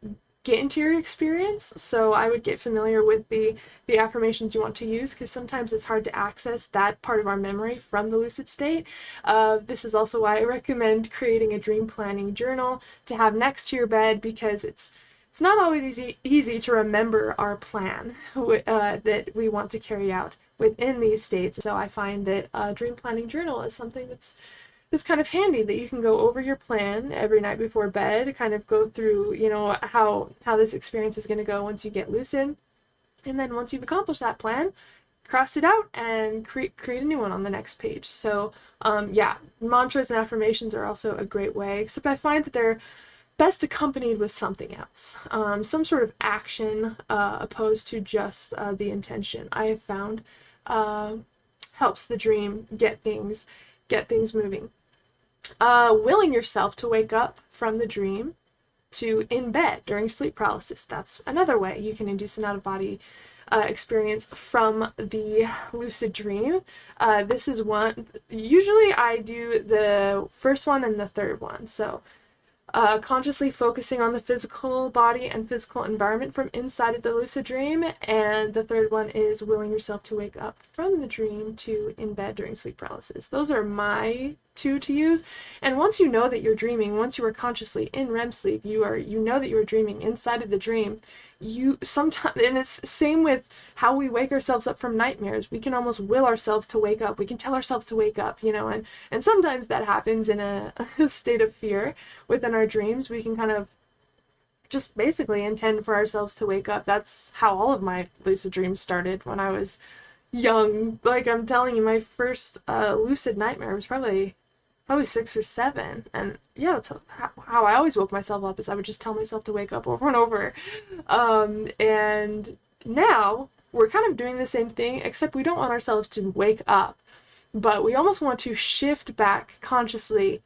get into your experience. So I would get familiar with the affirmations you want to use, because sometimes it's hard to access that part of our memory from the lucid state. This is also why I recommend creating a dream planning journal to have next to your bed, because it's not always easy to remember our plan that we want to carry out within these states. So I find that a dream planning journal is something that's kind of handy, that you can go over your plan every night before bed, kind of go through, how this experience is going to go once you get lucid. And then once you've accomplished that plan, cross it out and create a new one on the next page. So mantras and affirmations are also a great way, except I find that they're best accompanied with something else, some sort of action, opposed to just the intention. I have found helps the dream get things moving. Willing yourself to wake up from the dream to in bed during sleep paralysis. That's another way you can induce an out-of-body experience from the lucid dream. This is one, usually I do the first one and the third one. So consciously focusing on the physical body and physical environment from inside of the lucid dream. And the third one is willing yourself to wake up from the dream to in bed during sleep paralysis. Those are my two to use. And once you know that you're dreaming, once you are consciously in REM sleep, you know that you are dreaming inside of the dream. You sometimes, and it's same with how we wake ourselves up from nightmares. We can almost will ourselves to wake up. We can tell ourselves to wake up, and sometimes that happens in a state of fear within our dreams. We can kind of just basically intend for ourselves to wake up. That's how all of my lucid dreams started when I was young. Like I'm telling you, my first lucid nightmare was probably 6 or 7, and yeah, that's how I always woke myself up, is I would just tell myself to wake up over and over. And now we're kind of doing the same thing, except we don't want ourselves to wake up, but we almost want to shift back consciously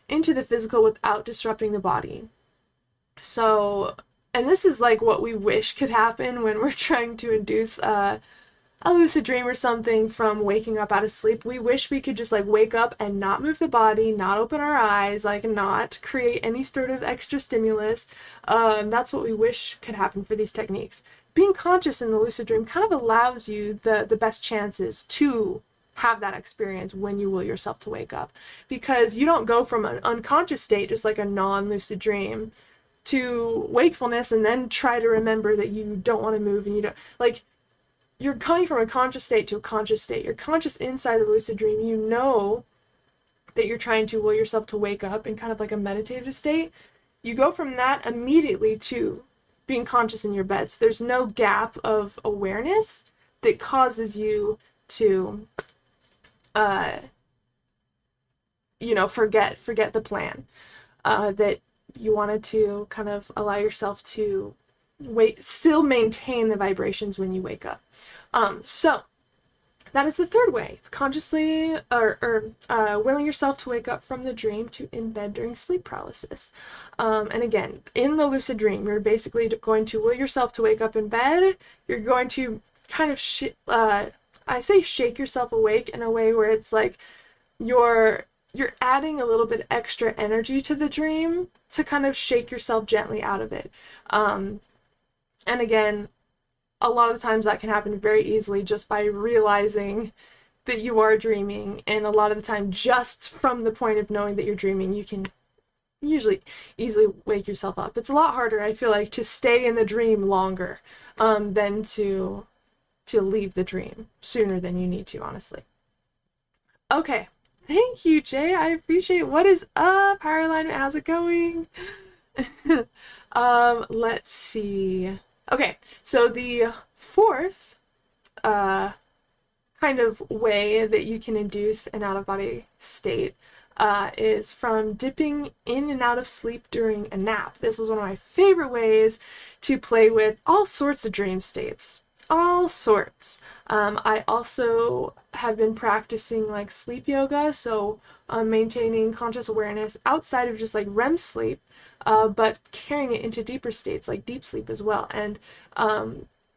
into the physical without disrupting the body. So, and this is like what we wish could happen when we're trying to induce a lucid dream or something from waking up out of sleep. We wish we could just like wake up and not move the body, not open our eyes, like not create any sort of extra stimulus. That's what we wish could happen for these techniques. Being conscious in the lucid dream kind of allows you the best chances to have that experience when you will yourself to wake up, because you don't go from an unconscious state, just like a non-lucid dream, to wakefulness and then try to remember that you don't want to move and you don't, like, you're coming from a conscious state to a conscious state. You're conscious inside the lucid dream. You know that you're trying to will yourself to wake up in kind of like a meditative state. You go from that immediately to being conscious in your bed. So there's no gap of awareness that causes you to, forget the plan. That you wanted to kind of allow yourself to still maintain the vibrations when you wake up. So that is the third way, consciously or willing yourself to wake up from the dream to in bed during sleep paralysis. And again, in the lucid dream, you're basically going to will yourself to wake up in bed. You're going to kind of shake yourself awake in a way where it's like you're adding a little bit extra energy to the dream to kind of shake yourself gently out of it. And again, a lot of the times that can happen very easily just by realizing that you are dreaming. And a lot of the time, just from the point of knowing that you're dreaming, you can usually easily wake yourself up. It's a lot harder, I feel like, to stay in the dream longer than to leave the dream sooner than you need to, honestly. Okay. Thank you, Jay. I appreciate it. What is up, Higher Alignment? How's it going? Let's see. Okay, so the fourth kind of way that you can induce an out-of-body state is from dipping in and out of sleep during a nap. This is one of my favorite ways to play with all sorts of dream states. All sorts. I also have been practicing like sleep yoga, so maintaining conscious awareness outside of just like REM sleep, but carrying it into deeper states like deep sleep as well. And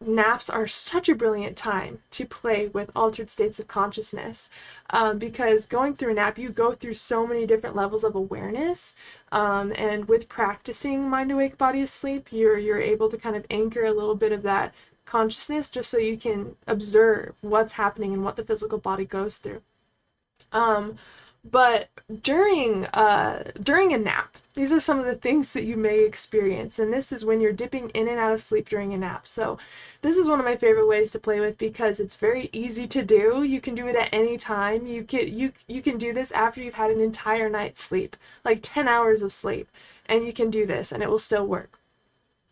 naps are such a brilliant time to play with altered states of consciousness, because going through a nap, you go through so many different levels of awareness, and with practicing mind awake, body asleep, you're able to kind of anchor a little bit of that consciousness just so you can observe what's happening and what the physical body goes through. But during a nap, these are some of the things that you may experience, and this is when you're dipping in and out of sleep during a nap. So this is one of my favorite ways to play with because it's very easy to do. You can do it at any time. You can do this after you've had an entire night's sleep, like 10 hours of sleep, and you can do this and it will still work.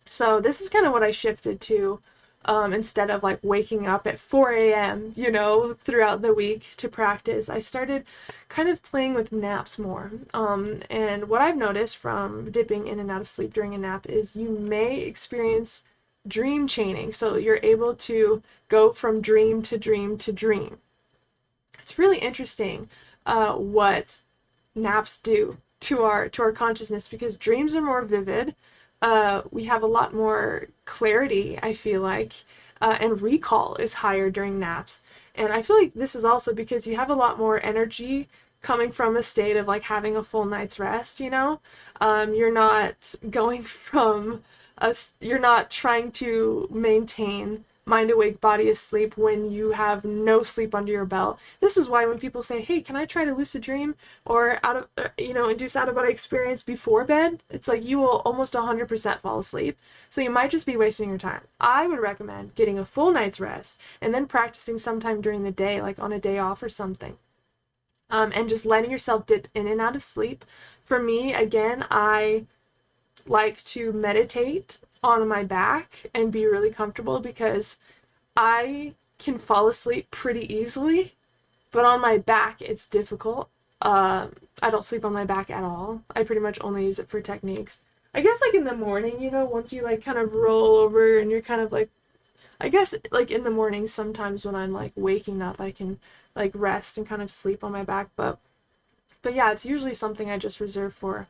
So this is kind of what I shifted to. Instead of like waking up at 4 a.m., throughout the week to practice, I started kind of playing with naps more. And what I've noticed from dipping in and out of sleep during a nap is you may experience dream chaining. So you're able to go from dream to dream to dream. It's really interesting what naps do to our consciousness, because dreams are more vivid. We have a lot more clarity, I feel like, and recall is higher during naps. And I feel like this is also because you have a lot more energy coming from a state of like having a full night's rest, you know? You're not going from you're not trying to maintain mind awake, body asleep when you have no sleep under your belt. This is why when people say, hey, can I try to lucid dream or induce out-of-body experience before bed? It's like you will almost 100% fall asleep. So you might just be wasting your time. I would recommend getting a full night's rest and then practicing sometime during the day, like on a day off or something. And just letting yourself dip in and out of sleep. For me, again, I like to meditate on my back and be really comfortable because I can fall asleep pretty easily, but on my back it's difficult. I don't sleep on my back at all. I pretty much only use it for techniques. I guess like in the morning, you know, once you like kind of roll over and you're kind of like, I guess like in the morning sometimes when I'm like waking up I can like rest and kind of sleep on my back, but yeah, it's usually something I just reserve for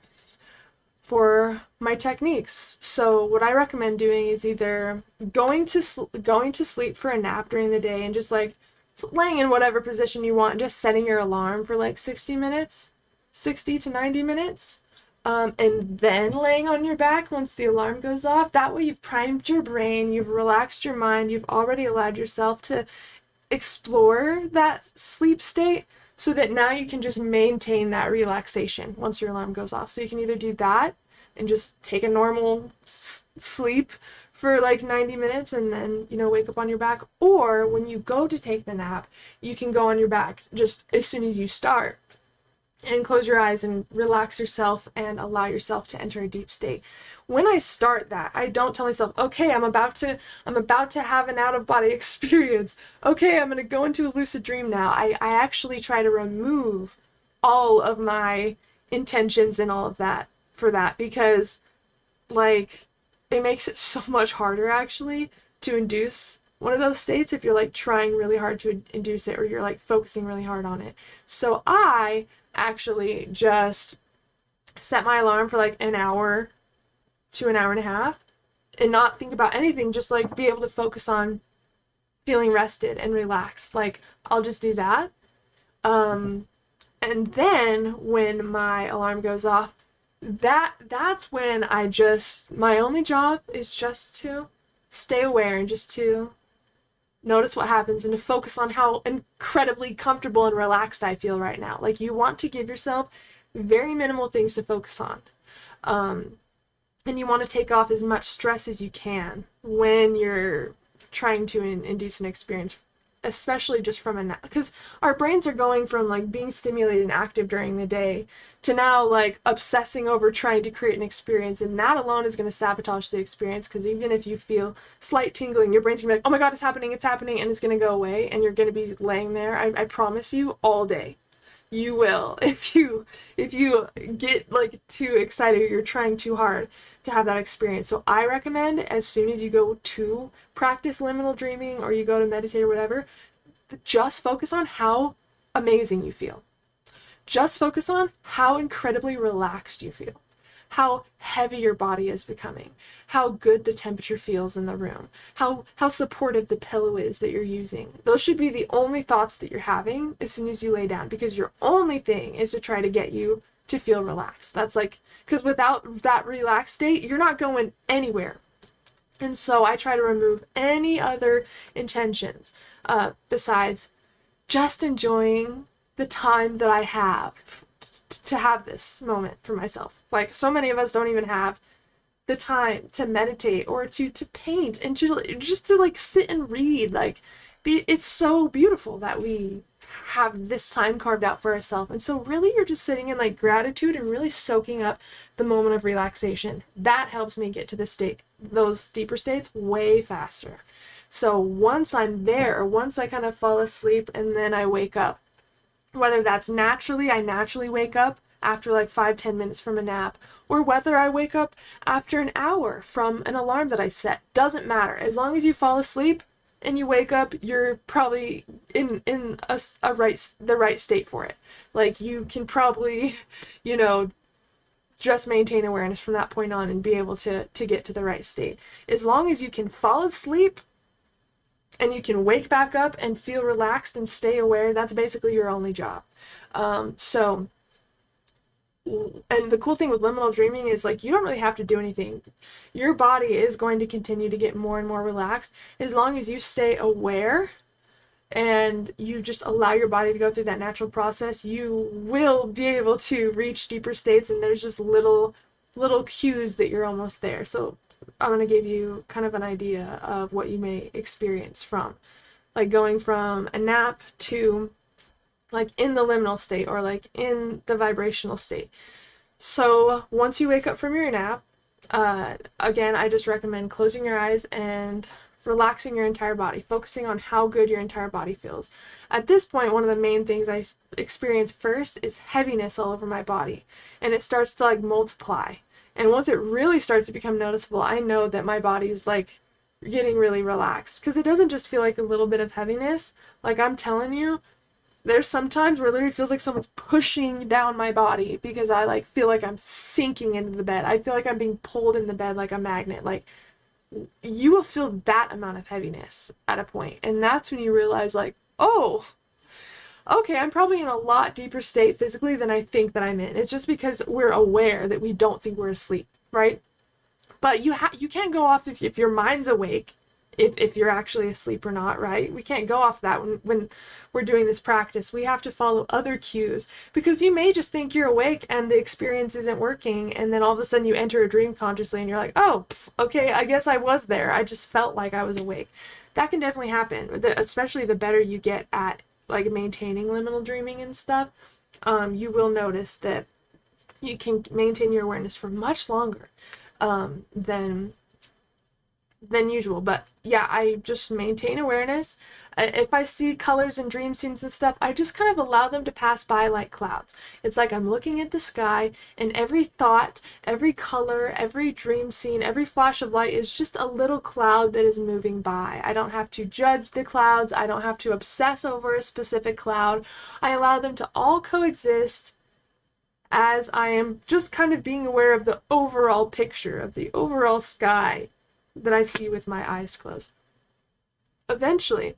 my techniques. So what I recommend doing is either going to sleep for a nap during the day and just like laying in whatever position you want and just setting your alarm for like 60 to 90 minutes, and then laying on your back once the alarm goes off. That way you've primed your brain, you've relaxed your mind, you've already allowed yourself to explore that sleep state, so that now you can just maintain that relaxation once your alarm goes off. So you can either do that and just take a normal sleep for like 90 minutes and then, you know, wake up on your back. Or when you go to take the nap, you can go on your back just as soon as you start and close your eyes and relax yourself and allow yourself to enter a deep state. When I start that, I don't tell myself, okay, I'm about to have an out-of-body experience. Okay, I'm going to go into a lucid dream now. I actually try to remove all of my intentions and all of that for that, because like it makes it so much harder actually to induce one of those states if you're like trying really hard to induce it or you're like focusing really hard on it. So I actually just set my alarm for like an hour to an hour and a half and not think about anything, just like be able to focus on feeling rested and relaxed. Like I'll just do that. And then when my alarm goes off, that's when my only job is just to stay aware and just to notice what happens and to focus on how incredibly comfortable and relaxed I feel right now. Like you want to give yourself very minimal things to focus on. And you want to take off as much stress as you can when you're trying to induce an experience, especially just from because our brains are going from like being stimulated and active during the day to now like obsessing over trying to create an experience, and that alone is going to sabotage the experience, because even if you feel slight tingling, your brain's going to be like, oh my god, it's happening, and it's going to go away, and you're going to be laying there, I promise you, all day. You will, if you get like too excited or you're trying too hard to have that experience. So I recommend as soon as you go to practice liminal dreaming or you go to meditate or whatever, just focus on how amazing you feel. Just focus on how incredibly relaxed you feel, how heavy your body is becoming, how good the temperature feels in the room, how supportive the pillow is that you're using. Those should be the only thoughts that you're having as soon as you lay down, because your only thing is to try to get you to feel relaxed. That's like, because without that relaxed state, you're not going anywhere. And so I try to remove any other intentions besides just enjoying the time that I have to have this moment for myself. Like so many of us don't even have the time to meditate or to paint and just to like sit and read. Like it's so beautiful that we have this time carved out for ourselves. And so really you're just sitting in like gratitude and really soaking up the moment of relaxation. That helps me get to the state, those deeper states, way faster. So once I'm there, or once I kind of fall asleep and then I wake up, whether that's I naturally wake up after like 5-10 minutes from a nap, or whether I wake up after an hour from an alarm that I set, doesn't matter. As long as you fall asleep and you wake up, you're probably in the right state for it. Like you can probably, just maintain awareness from that point on and be able to get to the right state. As long as you can fall asleep and you can wake back up and feel relaxed and stay aware, that's basically your only job. So, and the cool thing with liminal dreaming is, like, you don't really have to do anything. Your body is going to continue to get more and more relaxed as long as you stay aware and you just allow your body to go through that natural process. You will be able to reach deeper states, and there's just little cues that you're almost there. So I'm going to give you kind of an idea of what you may experience from, like, going from a nap to, like, in the liminal state, or like in the vibrational state. So once you wake up from your nap, again, I just recommend closing your eyes and relaxing your entire body, focusing on how good your entire body feels. At this point, one of the main things I experience first is heaviness all over my body, and it starts to, like, multiply. And once it really starts to become noticeable, I know that my body is, like, getting really relaxed, because it doesn't just feel like a little bit of heaviness. Like, I'm telling you, there's some times where it literally feels like someone's pushing down my body, because I, like, feel like I'm sinking into the bed. I feel like I'm being pulled in the bed like a magnet. Like, you will feel that amount of heaviness at a point, and that's when you realize, like, oh, okay, I'm probably in a lot deeper state physically than I think that I'm in. It's just because we're aware that we don't think we're asleep, right? But you can't go off if your mind's awake, if you're actually asleep or not, right? We can't go off that when we're doing this practice. We have to follow other cues, because you may just think you're awake and the experience isn't working, and then all of a sudden you enter a dream consciously and you're like, oh, okay, I guess I was there. I just felt like I was awake. That can definitely happen, especially the better you get at, like, maintaining liminal dreaming and stuff. You will notice that you can maintain your awareness for much longer than usual. But yeah, I just maintain awareness. If I see colors and dream scenes and stuff, I just kind of allow them to pass by like clouds. It's like I'm looking at the sky, and every thought, every color, every dream scene, every flash of light is just a little cloud that is moving by. I don't have to judge the clouds. I don't have to obsess over a specific cloud. I allow them to all coexist as I am just kind of being aware of the overall picture, of the overall sky that I see with my eyes closed. Eventually,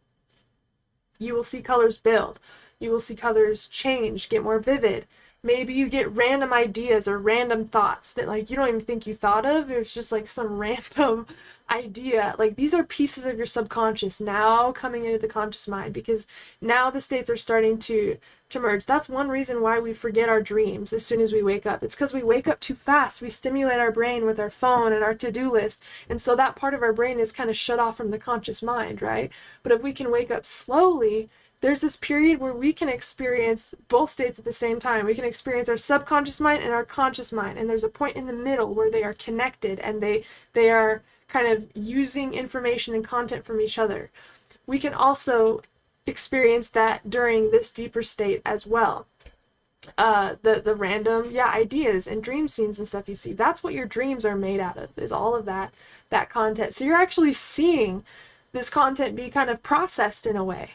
you will see colors build. You will see colors change, get more vivid. Maybe you get random ideas or random thoughts that, like, you don't even think you thought of. It was just like some random idea. Like, these are pieces of your subconscious now coming into the conscious mind, because now the states are starting to merge. That's one reason why we forget our dreams as soon as we wake up. It's because we wake up too fast. We stimulate our brain with our phone and our to-do list, and so that part of our brain is kind of shut off from the conscious mind, right? But if we can wake up slowly, there's this period where we can experience both states at the same time. We can experience our subconscious mind and our conscious mind, and there's a point in the middle where they are connected, and they are kind of using information and content from each other. We can also experience that during this deeper state as well. The random ideas and dream scenes and stuff you see, that's what your dreams are made out of, is all of that content. So you're actually seeing this content be kind of processed in a way.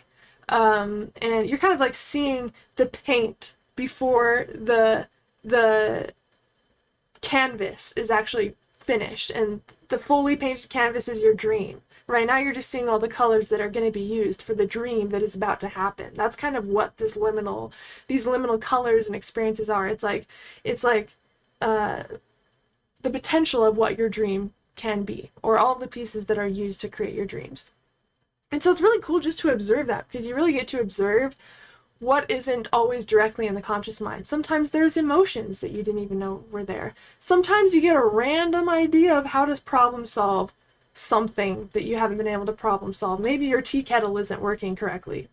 And you're kind of like seeing the paint before the canvas is actually finished, and the fully painted canvas is your dream. Right now you're just seeing all the colors that are going to be used for the dream that is about to happen. That's kind of what these liminal colors and experiences are. It's like the potential of what your dream can be, or all the pieces that are used to create your dreams. And so it's really cool just to observe that, because you really get to observe what isn't always directly in the conscious mind. Sometimes there's emotions that you didn't even know were there. Sometimes you get a random idea of how to problem solve something that you haven't been able to problem solve. Maybe your tea kettle isn't working correctly,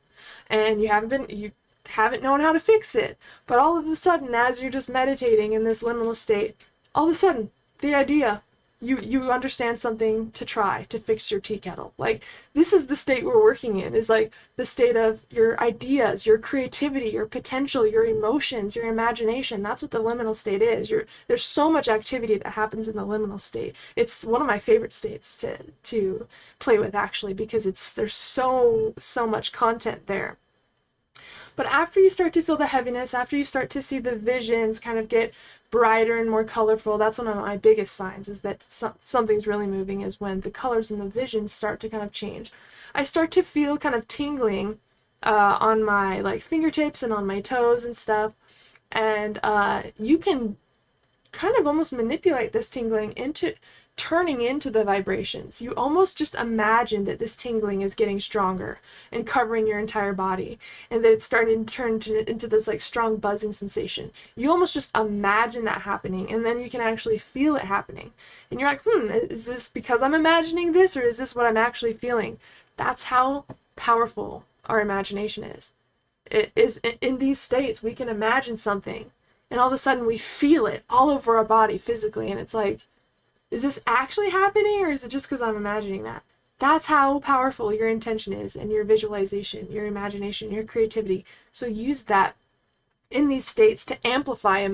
and you haven't known how to fix it. But all of a sudden, as you're just meditating in this liminal state, all of a sudden, the idea, you understand something to try to fix your tea kettle. Like, this is the state we're working in, is like the state of your ideas, your creativity, your potential, your emotions, your imagination. That's what the liminal state is. There's so much activity that happens in the liminal state. It's one of my favorite states to play with, actually, because there's so much content there. But after you start to feel the heaviness, after you start to see the visions kind of get brighter and more colorful. That's one of my biggest signs, is that something's really moving, is when the colors in the vision start to kind of change. I start to feel kind of tingling on my like fingertips and on my toes and stuff. And you can kind of almost manipulate this tingling into turning into the vibrations. You almost just imagine that this tingling is getting stronger and covering your entire body, and that it's starting to turn into this like strong buzzing sensation. You almost just imagine that happening, and then you can actually feel it happening. And you're like, is this because I'm imagining this, or is this what I'm actually feeling? That's how powerful our imagination is. It is in these states, we can imagine something, and all of a sudden we feel it all over our body physically, and it's like, is this actually happening, or is it just because I'm imagining that? That's how powerful your intention is, and your visualization, your imagination, your creativity. So use that in these states to amplify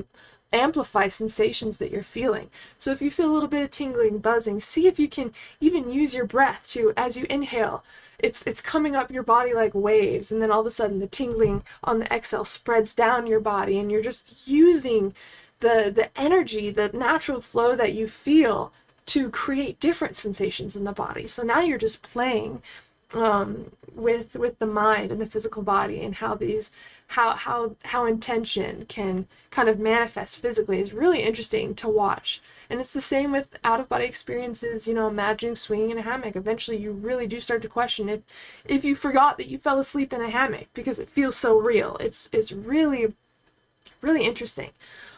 sensations that you're feeling. So if you feel a little bit of tingling, buzzing, see if you can even use your breath to, as you inhale, it's coming up your body like waves, and then all of a sudden the tingling on the exhale spreads down your body, and you're just using the energy, the natural flow that you feel to create different sensations in the body. So now you're just playing with the mind and the physical body, and how intention can kind of manifest physically is really interesting to watch. And it's the same with out-of-body experiences, imagining swinging in a hammock. Eventually you really do start to question if you forgot that you fell asleep in a hammock, because it feels so real. It's really, really interesting.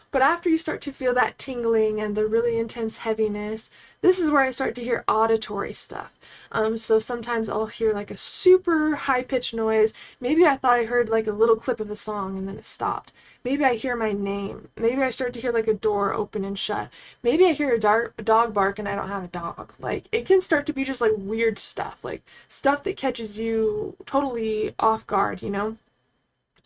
But after you start to feel that tingling and the really intense heaviness, this is where I start to hear auditory stuff. So sometimes I'll hear like a super high-pitched noise. Maybe I thought I heard like a little clip of a song and then it stopped. Maybe I hear my name. Maybe I start to hear like a door open and shut. Maybe I hear a dog bark and I don't have a dog. Like, it can start to be just like weird stuff, like stuff that catches you totally off guard,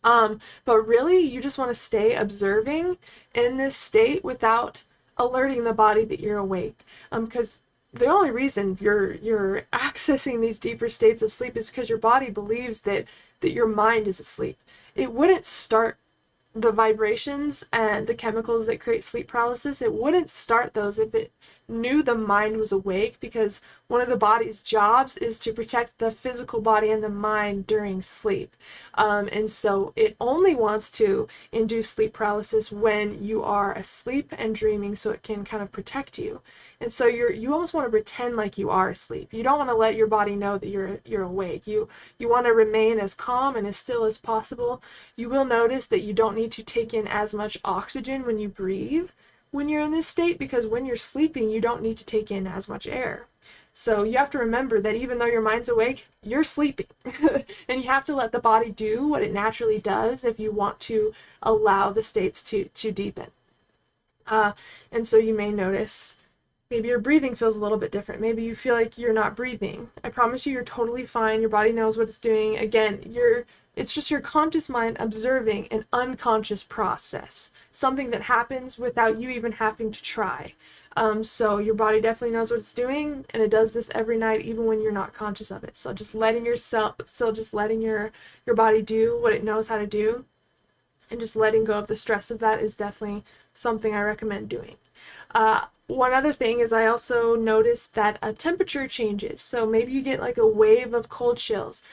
But really, you just want to stay observing in this state without alerting the body that you're awake. Because the only reason you're accessing these deeper states of sleep is because your body believes that your mind is asleep. It wouldn't start the vibrations and the chemicals that create sleep paralysis. It wouldn't start those if it knew the mind was awake, because one of the body's jobs is to protect the physical body and the mind during sleep. And so it only wants to induce sleep paralysis when you are asleep and dreaming, so it can kind of protect you. And so you almost want to pretend like you are asleep. You don't want to let your body know that you're awake. You want to remain as calm and as still as possible. You will notice that you don't need to take in as much oxygen when you breathe when you're in this state, because when you're sleeping, you don't need to take in as much air. So you have to remember that even though your mind's awake, you're sleeping. And you have to let the body do what it naturally does if you want to allow the states to deepen. And so you may notice maybe your breathing feels a little bit different. Maybe you feel like you're not breathing. I promise you, you're totally fine. Your body knows what it's doing. Again, it's just your conscious mind observing an unconscious process, something that happens without you even having to try. So your body definitely knows what it's doing, and it does this every night, even when you're not conscious of it. So just letting your body do what it knows how to do, and just letting go of the stress of that is definitely something I recommend doing. One other thing is, I also noticed that a temperature changes. So maybe you get like a wave of cold chills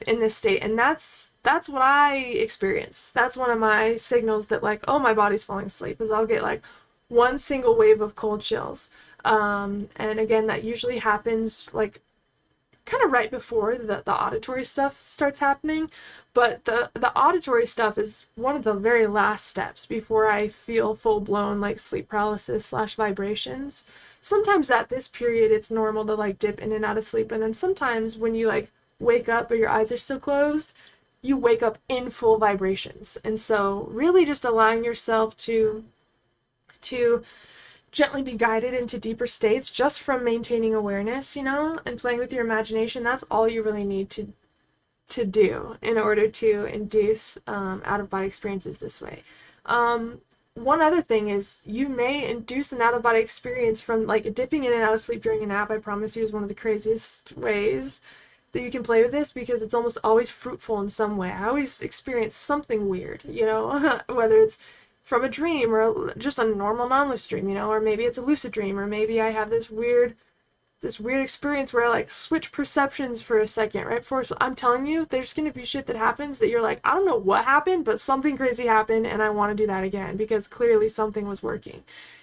in this state, and that's what I experience. That's one of my signals that, like, oh, my body's falling asleep, is I'll get like one single wave of cold chills. And again, that usually happens like kind of right before the auditory stuff starts happening. But the auditory stuff is one of the very last steps before I feel full-blown like sleep paralysis / vibrations. Sometimes at this period it's normal to like dip in and out of sleep, and then sometimes when you like wake up but your eyes are still closed, you wake up in full vibrations. And so really just allowing yourself to gently be guided into deeper states just from maintaining awareness, and playing with your imagination. That's all you really need to do in order to induce out-of-body experiences this way. One other thing is, you may induce an out-of-body experience from like dipping in and out of sleep during a nap. I promise you, is one of the craziest ways that you can play with this, because it's almost always fruitful in some way. I always experience something weird, whether it's from a dream, or just a normal non-lucid dream, you know, or maybe it's a lucid dream, or maybe I have this weird experience where I like switch perceptions for a second right before. I'm telling you, there's gonna be shit that happens that you're like, I don't know what happened, but something crazy happened and I want to do that again because clearly something was working.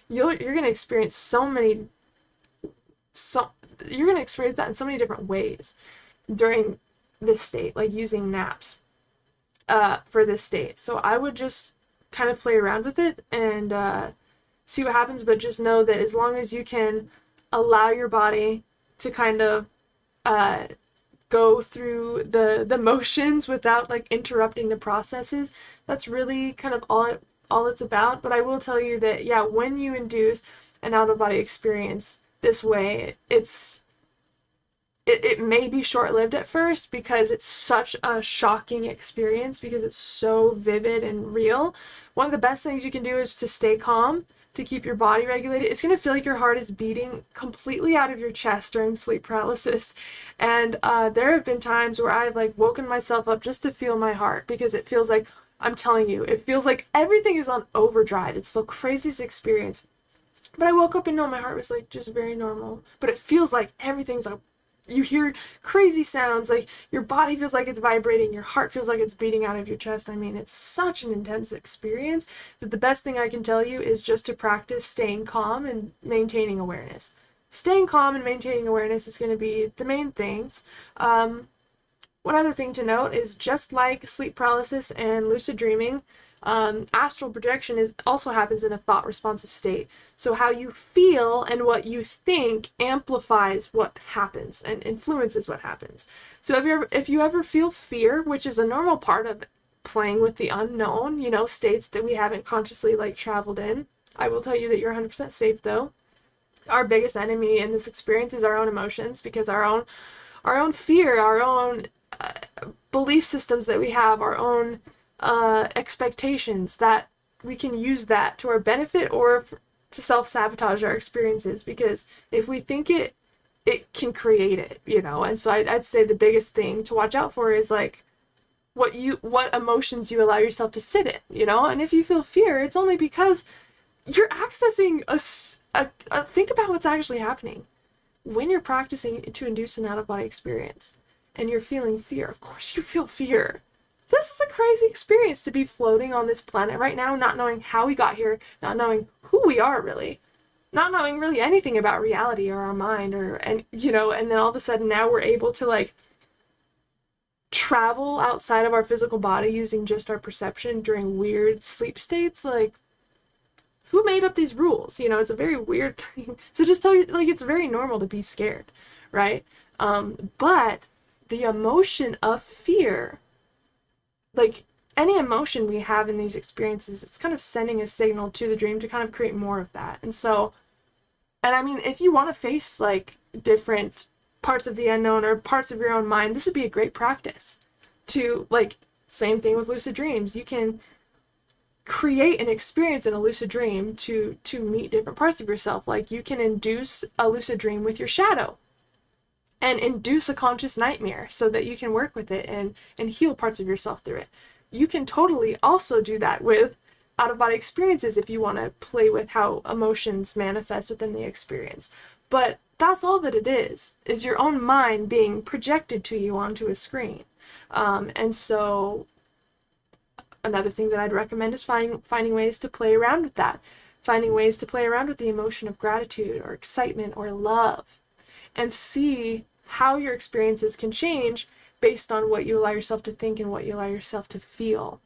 You're gonna experience you're gonna experience that in so many different ways during this state, like using naps for this state. So I would just kind of play around with it and see what happens, but just know that as long as you can allow your body to kind of go through the motions without like interrupting the processes, that's really kind of all it's about. But I will tell you that, yeah, when you induce an out-of-body experience this way, it may be short-lived at first because it's such a shocking experience, because it's so vivid and real. One of the best things you can do is to stay calm, to keep your body regulated. It's going to feel like your heart is beating completely out of your chest during sleep paralysis. And there have been times where I've like woken myself up just to feel my heart, because it feels like, I'm telling you, it feels like everything is on overdrive. It's the craziest experience. But I woke up and no, my heart was like just very normal. But it feels like everything's like, you hear crazy sounds, like your body feels like it's vibrating, your heart feels like it's beating out of your chest. I mean, it's such an intense experience that the best thing I can tell you is just to practice staying calm and maintaining awareness. Staying calm and maintaining awareness is going to be the main things. One other thing to note is, just like sleep paralysis and lucid dreaming, astral projection also happens in a thought responsive state. So how you feel and what you think amplifies what happens and influences what happens. So if you ever feel fear, which is a normal part of playing with the unknown, you know, states that we haven't consciously like traveled in, I will tell you that you're 100% safe though. Our biggest enemy in this experience is our own emotions, because our own fear, our own belief systems that we have, our own expectations, that we can use that to our benefit or to self-sabotage our experiences, because if we think it can create it, you know. And so I'd say the biggest thing to watch out for is like what emotions you allow yourself to sit in, you know. And if you feel fear, it's only because you're accessing think about what's actually happening when you're practicing to induce an out-of-body experience and you're feeling fear. Of course you feel fear. This is a crazy experience to be floating on this planet right now, not knowing how we got here, not knowing who we are really, not knowing really anything about reality or our mind, and then all of a sudden now we're able to like travel outside of our physical body using just our perception during weird sleep states. Like, who made up these rules? You know, it's a very weird thing. So just tell you, like, it's very normal to be scared, right? But the emotion of fear, like any emotion we have in these experiences, it's kind of sending a signal to the dream to kind of create more of that. And I mean, if you want to face like different parts of the unknown or parts of your own mind, this would be a great practice to, like, same thing with lucid dreams. You can create an experience in a lucid dream to meet different parts of yourself. Like, you can induce a lucid dream with your shadow and induce a conscious nightmare so that you can work with it and heal parts of yourself through it. You can totally also do that with out-of-body experiences if you want to play with how emotions manifest within the experience. But that's all that it is your own mind being projected to you onto a screen. And so another thing that I'd recommend is finding ways to play around with that. Finding ways to play around with the emotion of gratitude or excitement or love, and see how your experiences can change based on what you allow yourself to think and what you allow yourself to feel.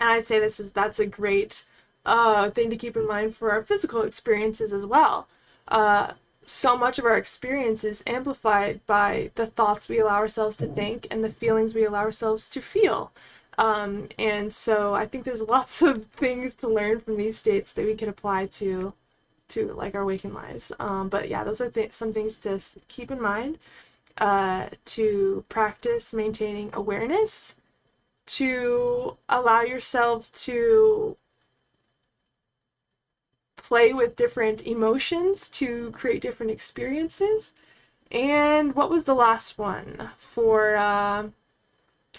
And I'd say that's a great thing to keep in mind for our physical experiences as well. So much of our experience is amplified by the thoughts we allow ourselves to think and the feelings we allow ourselves to feel. And so I think there's lots of things to learn from these states that we can apply to like our waking lives. But yeah, those are some things to keep in mind, to practice maintaining awareness, to allow yourself to play with different emotions to create different experiences. And what was the last one for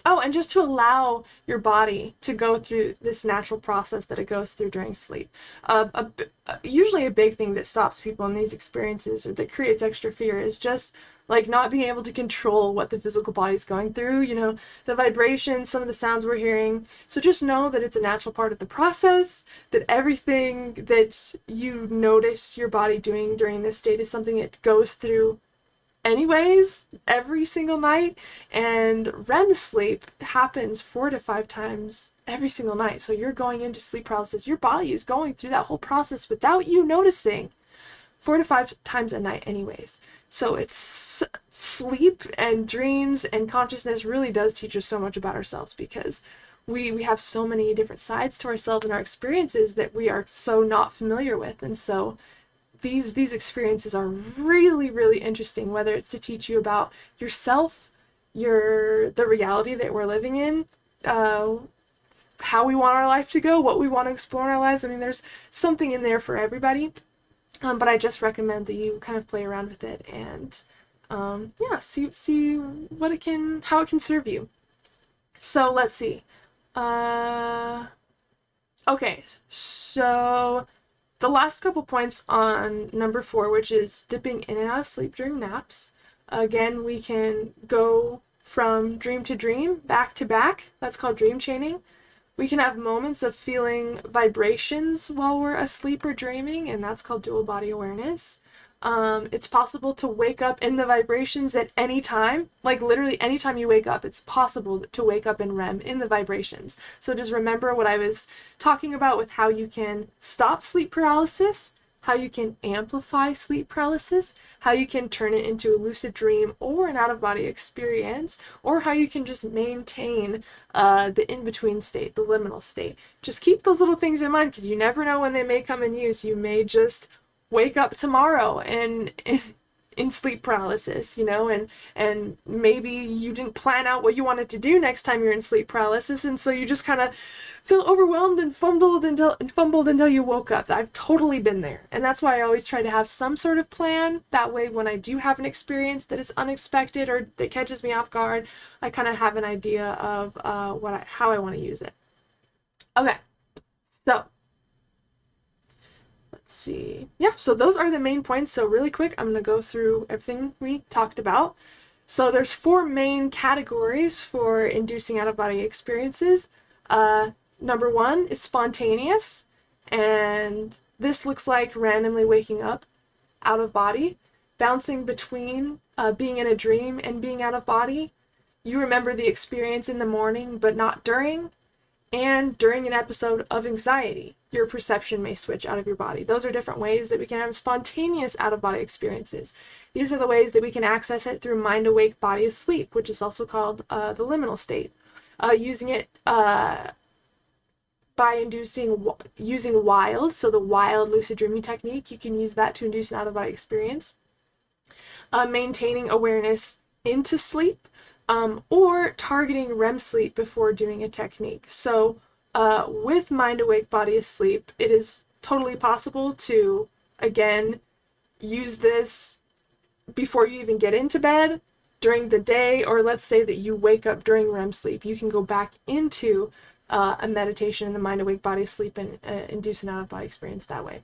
Oh, and just to allow your body to go through this natural process that it goes through during sleep. Usually a big thing that stops people in these experiences or that creates extra fear is just like not being able to control what the physical body's going through, you know, the vibrations, some of the sounds we're hearing. So just know that it's a natural part of the process, that everything that you notice your body doing during this state is something it goes through anyways, every single night, and REM sleep happens 4 to 5 times every single night. So you're going into sleep paralysis. Your body is going through that whole process without you noticing 4 to 5 times a night anyways. So it's sleep and dreams and consciousness really does teach us so much about ourselves, because we have so many different sides to ourselves and our experiences that we are so not familiar with. And so these experiences are really, really interesting, whether it's to teach you about yourself, the reality that we're living in, how we want our life to go, what we want to explore in our lives. I mean, there's something in there for everybody, but I just recommend that you kind of play around with it and yeah, see what how it can serve you. So let's see. Okay, so the last couple points on number 4, which is dipping in and out of sleep during naps. Again, we can go from dream to dream, back to back. That's called dream chaining. We can have moments of feeling vibrations while we're asleep or dreaming, and that's called dual body awareness. It's possible to wake up in the vibrations at any time, like literally anytime you wake up, it's possible to wake up in REM in the vibrations. So just remember what I was talking about with how you can stop sleep paralysis, how you can amplify sleep paralysis, how you can turn it into a lucid dream or an out-of-body experience, or how you can just maintain the in-between state, the liminal state. Just keep those little things in mind, because you never know when they may come in use. You may just wake up tomorrow and in sleep paralysis, you know, and maybe you didn't plan out what you wanted to do next time you're in sleep paralysis, and so you just kind of feel overwhelmed and fumbled until you woke up. I've totally been there, and that's why I always try to have some sort of plan. That way, when I do have an experience that is unexpected or that catches me off guard, I kind of have an idea of how I want to use it. Okay, so let's see. Yeah, so those are the main points. So really quick, I'm going to go through everything we talked about. So there's 4 main categories for inducing out-of-body experiences. Number 1 is spontaneous, and this looks like randomly waking up out of body, bouncing between being in a dream and being out of body. You remember the experience in the morning, but not during. And during an episode of anxiety, your perception may switch out of your body. Those are different ways that we can have spontaneous out-of-body experiences. These are the ways that we can access it through mind-awake, body-asleep, which is also called the liminal state. Using it by using wild, so the wild lucid dreaming technique, you can use that to induce an out-of-body experience. Maintaining awareness into sleep, or targeting REM sleep before doing a technique. So with mind awake, body asleep, it is totally possible to, again, use this before you even get into bed, during the day, or let's say that you wake up during REM sleep. You can go back into a meditation in the mind awake, body asleep and induce an out-of-body experience that way.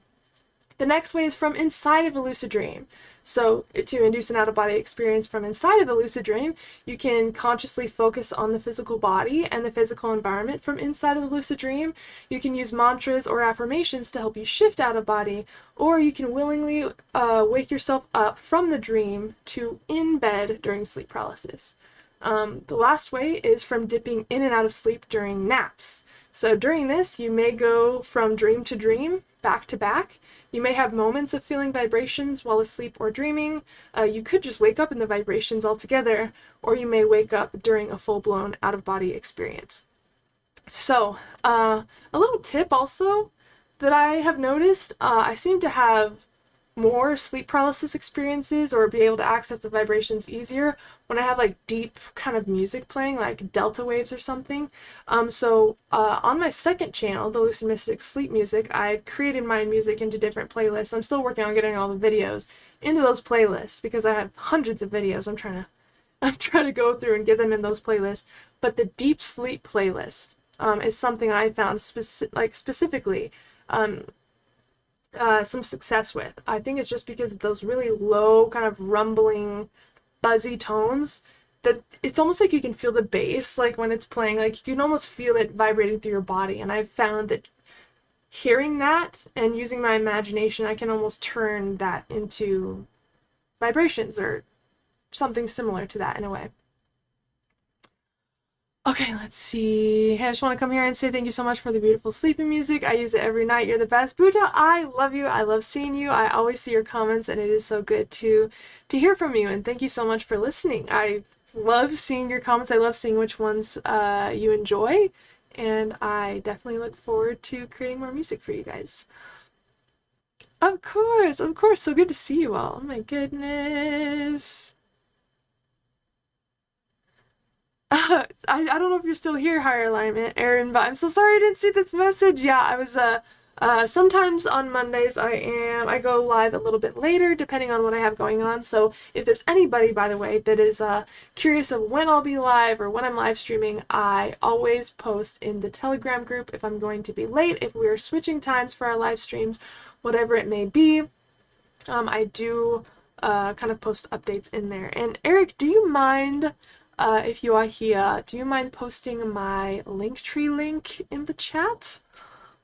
The next way is from inside of a lucid dream. So to induce an out-of-body experience from inside of a lucid dream, you can consciously focus on the physical body and the physical environment from inside of the lucid dream. You can use mantras or affirmations to help you shift out of body, or you can willingly wake yourself up from the dream to in bed during sleep paralysis. The last way is from dipping in and out of sleep during naps. So during this, you may go from dream to dream, back to back. You may have moments of feeling vibrations while asleep or dreaming. You could just wake up in the vibrations altogether, or you may wake up during a full-blown out-of-body experience. So, a little tip also that I have noticed, I seem to have more sleep paralysis experiences or be able to access the vibrations easier when I have like deep kind of music playing, like delta waves or something. So on my second channel, the Lucid Mystics Sleep Music, I've created my music into different playlists. I'm still working on getting all the videos into those playlists because I have hundreds of videos. I'm trying I'm trying to go through and get them in those playlists. But the deep sleep playlist is something I found specifically some success with. I think it's just because of those really low, kind of rumbling, buzzy tones that it's almost like you can feel the bass, like when it's playing, like you can almost feel it vibrating through your body. And I've found that hearing that and using my imagination, I can almost turn that into vibrations or something similar to that in a way. Okay, let's see. Hey, I just want to come here and say thank you so much for the beautiful sleeping music. I use it every night. You're the best. Buddha, I love you. I love seeing you. I always see your comments, and it is so good to hear from you. And thank you so much for listening. I love seeing your comments. I love seeing which ones you enjoy. And I definitely look forward to creating more music for you guys. Of course, of course. So good to see you all. Oh my goodness. I don't know if you're still here, Higher Alignment, Aaron, but I'm so sorry I didn't see this message. Yeah, I was, sometimes on Mondays I go live a little bit later, depending on what I have going on. So if there's anybody, by the way, that is curious of when I'll be live or when I'm live streaming, I always post in the Telegram group if I'm going to be late, if we're switching times for our live streams, whatever it may be. I do kind of post updates in there. And Eric, do you mind... if you are here, do you mind posting my Linktree link in the chat?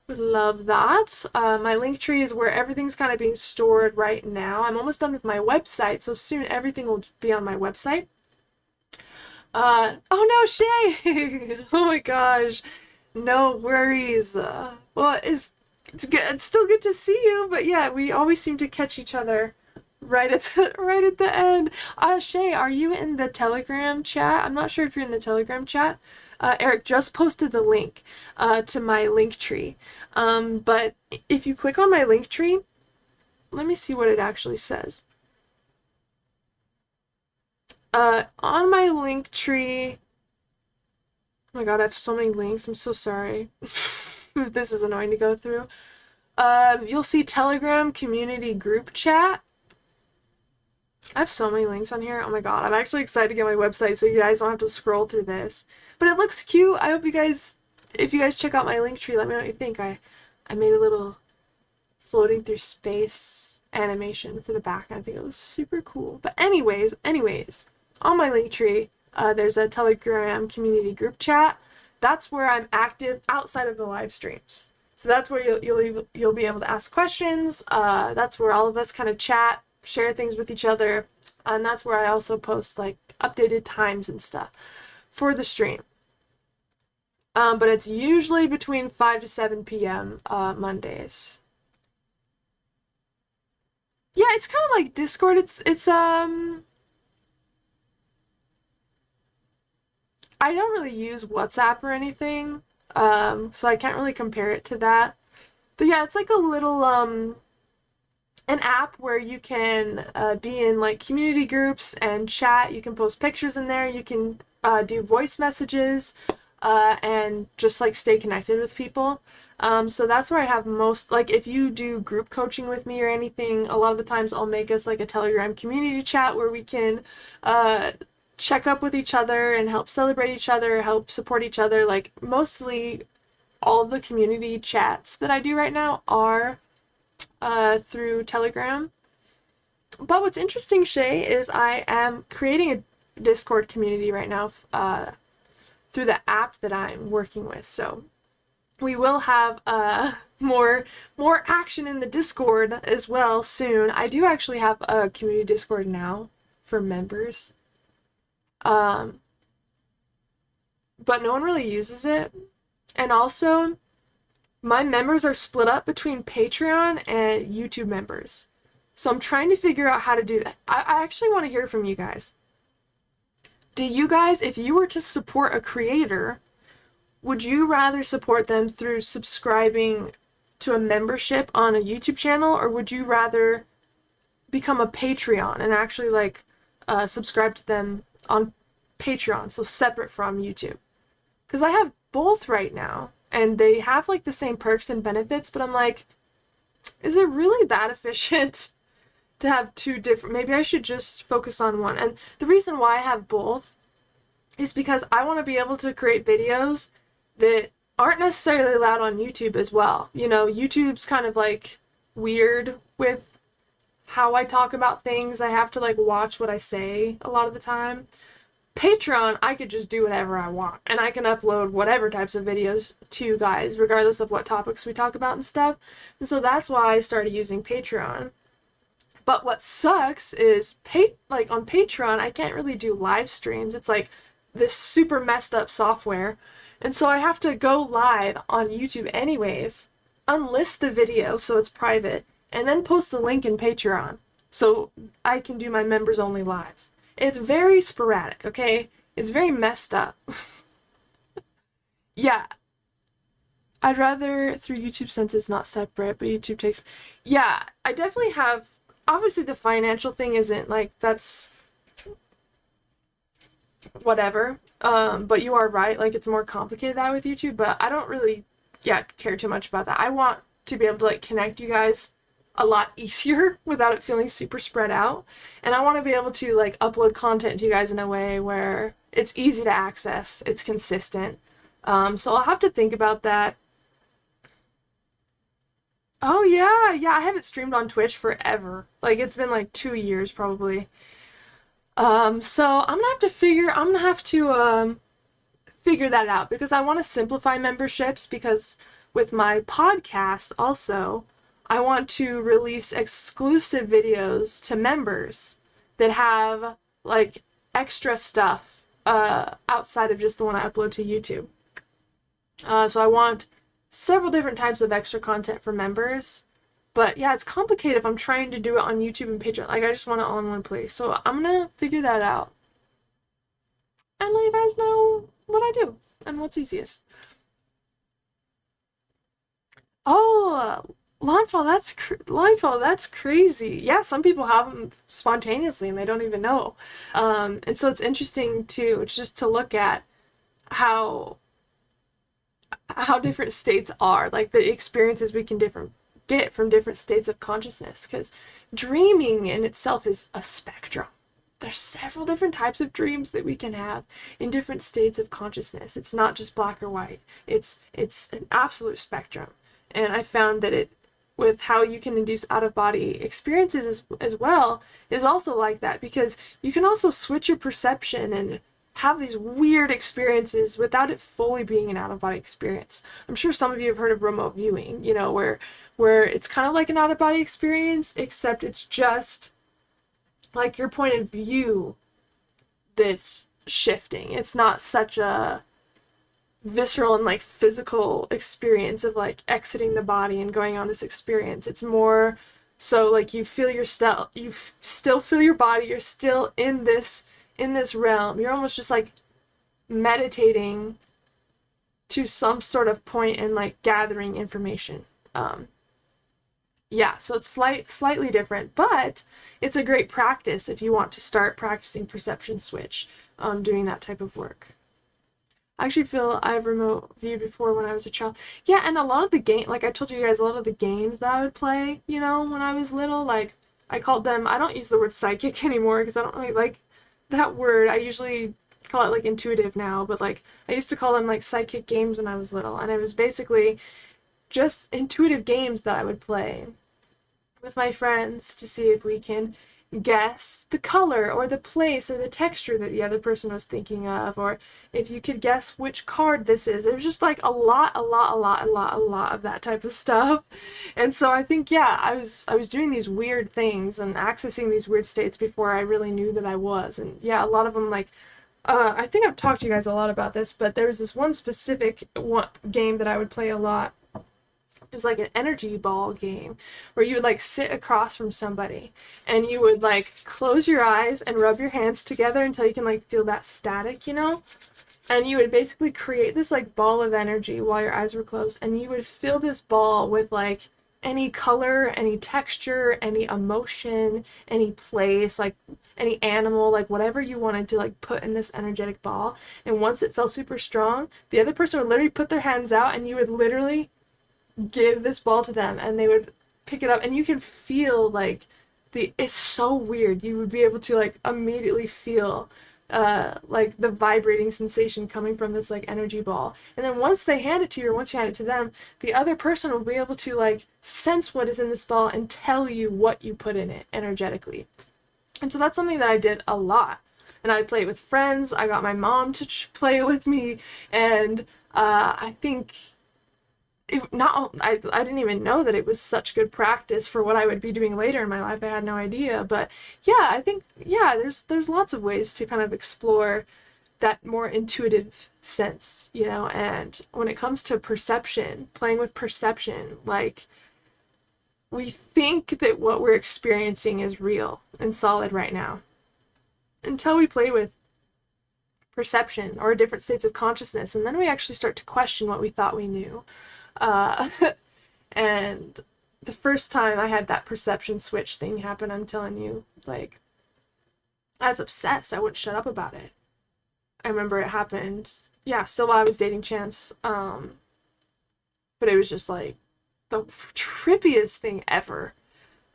Would love that. My Linktree is where everything's kind of being stored right now. I'm almost done with my website, so soon everything will be on my website. Oh no, Shay! Oh my gosh. No worries. Well, it's good. It's still good to see you, but yeah, we always seem to catch each other right at the end. Shay, are you in the Telegram chat? I'm not sure if you're in the Telegram chat. Eric just posted the link to my Linktree. But if you click on my Linktree, let me see what it actually says. On my Linktree, oh my god, I have so many links. I'm so sorry. This is annoying to go through. You'll see Telegram community group chat. I have so many links on here. Oh my god, I'm actually excited to get my website so you guys don't have to scroll through this. But it looks cute. I hope you guys, if you guys check out my Linktree, let me know what you think. I made a little floating through space animation for the back. I think it was super cool. But anyways, on my Linktree, there's a Telegram community group chat. That's where I'm active outside of the live streams. So that's where you'll be able to ask questions. That's where all of us kind of chat, share things with each other, and that's where I also post like updated times and stuff for the stream. But it's usually between 5 to 7 p.m. Mondays. Yeah, it's kind of like Discord. It's I don't really use WhatsApp or anything, so I can't really compare it to that. But yeah, it's like a little an app where you can be in like community groups and chat. You can post pictures in there. You can do voice messages and just like stay connected with people. So that's where I have most, like if you do group coaching with me or anything, a lot of the times I'll make us like a Telegram community chat where we can check up with each other and help celebrate each other, help support each other. Like mostly all of the community chats that I do right now are through Telegram. But what's interesting, Shay, is I am creating a Discord community right now through the app that I'm working with. So we will have more action in the Discord as well soon. I do actually have a community Discord now for members. But no one really uses it. And also, my members are split up between Patreon and YouTube members. So I'm trying to figure out how to do that. I actually want to hear from you guys. Do you guys, if you were to support a creator, would you rather support them through subscribing to a membership on a YouTube channel, or would you rather become a Patreon and actually like subscribe to them on Patreon, so separate from YouTube? Because I have both right now, and they have like the same perks and benefits, but I'm like, is it really that efficient to have two different, maybe I should just focus on one. And the reason why I have both is because I want to be able to create videos that aren't necessarily allowed on YouTube as well. You know, YouTube's kind of like weird with how I talk about things. I have to like watch what I say a lot of the time. Patreon, I could just do whatever I want, and I can upload whatever types of videos to you guys, regardless of what topics we talk about and stuff. And so that's why I started using Patreon. But what sucks is, like on Patreon, I can't really do live streams. It's like this super messed up software. And so I have to go live on YouTube anyways, unlist the video so it's private, and then post the link in Patreon so I can do my members only lives. It's very sporadic, okay? It's very messed up. Yeah. I'd rather through YouTube since it's not separate, but YouTube takes... Yeah, I definitely have... Obviously the financial thing isn't, like, that's... whatever. But you are right, like, it's more complicated that with YouTube, but I don't really, care too much about that. I want to be able to, like, connect you guys a lot easier without it feeling super spread out. And I want to be able to like upload content to you guys in a way where it's easy to access, it's consistent. So I'll have to think about that. Oh yeah, I haven't streamed on Twitch forever. Like it's been like 2 years probably. So I'm gonna have to figure that out because I want to simplify memberships because with my podcast also I want to release exclusive videos to members that have like extra stuff outside of just the one I upload to YouTube. So I want several different types of extra content for members. But yeah, it's complicated if I'm trying to do it on YouTube and Patreon. Like I just want it all in one place. So I'm gonna figure that out and let you guys know what I do and what's easiest. Oh, Linefall, that's crazy. Yeah, some people have them spontaneously and they don't even know. And so it's interesting too, just to look at how different states are, like the experiences we can get from different states of consciousness, because dreaming in itself is a spectrum. There's several different types of dreams that we can have in different states of consciousness. It's not just black or white. It's an absolute spectrum. And I found that with how you can induce out-of-body experiences as well, is also like that, because you can also switch your perception and have these weird experiences without it fully being an out-of-body experience. I'm sure some of you have heard of remote viewing, you know, where it's kind of like an out-of-body experience, except it's just like your point of view that's shifting. It's not such a visceral and like physical experience of like exiting the body and going on this experience. It's more so like you still feel your body, you're still in this realm. You're almost just like meditating to some sort of point and like gathering information. Yeah, so it's slightly different, but it's a great practice if you want to start practicing perception switch, doing that type of work. I actually feel I've remote viewed before when I was a child. Yeah, and a lot of the like I told you guys, a lot of the games that I would play, you know, when I was little, like, I called them, I don't use the word psychic anymore because I don't really like that word. I usually call it, like, intuitive now, but, like, I used to call them, like, psychic games when I was little, and it was basically just intuitive games that I would play with my friends to see if we can guess the color or the place or the texture that the other person was thinking of, or if you could guess which card this is. It was just like a lot of that type of stuff. And so I think, yeah, I was doing these weird things and accessing these weird states before I really knew that I was. And yeah, a lot of them, like, I think I've talked to you guys a lot about this, but there was this one specific game that I would play a lot. It was like an energy ball game where you would like sit across from somebody and you would like close your eyes and rub your hands together until you can like feel that static, you know? And you would basically create this like ball of energy while your eyes were closed, and you would fill this ball with like any color, any texture, any emotion, any place, like any animal, like whatever you wanted to like put in this energetic ball. And once it felt super strong, the other person would literally put their hands out and you would literally give this ball to them and they would pick it up, and you can feel like it's so weird. You would be able to like immediately feel like the vibrating sensation coming from this like energy ball. And then once they hand it to you, or once you hand it to them, the other person will be able to like sense what is in this ball and tell you what you put in it energetically. And so that's something that I did a lot. And I'd play it with friends. I got my mom to play it with me, and I think I didn't even know that it was such good practice for what I would be doing later in my life. I had no idea. But yeah, I think, yeah, there's lots of ways to kind of explore that more intuitive sense, you know. And when it comes to perception, playing with perception, like, we think that what we're experiencing is real and solid right now until we play with perception or different states of consciousness, and then we actually start to question what we thought we knew. And the first time I had that perception switch thing happen, I'm telling you, like, I was obsessed. I wouldn't shut up about it. I remember it happened, yeah, still while I was dating Chance, but it was just, like, the trippiest thing ever.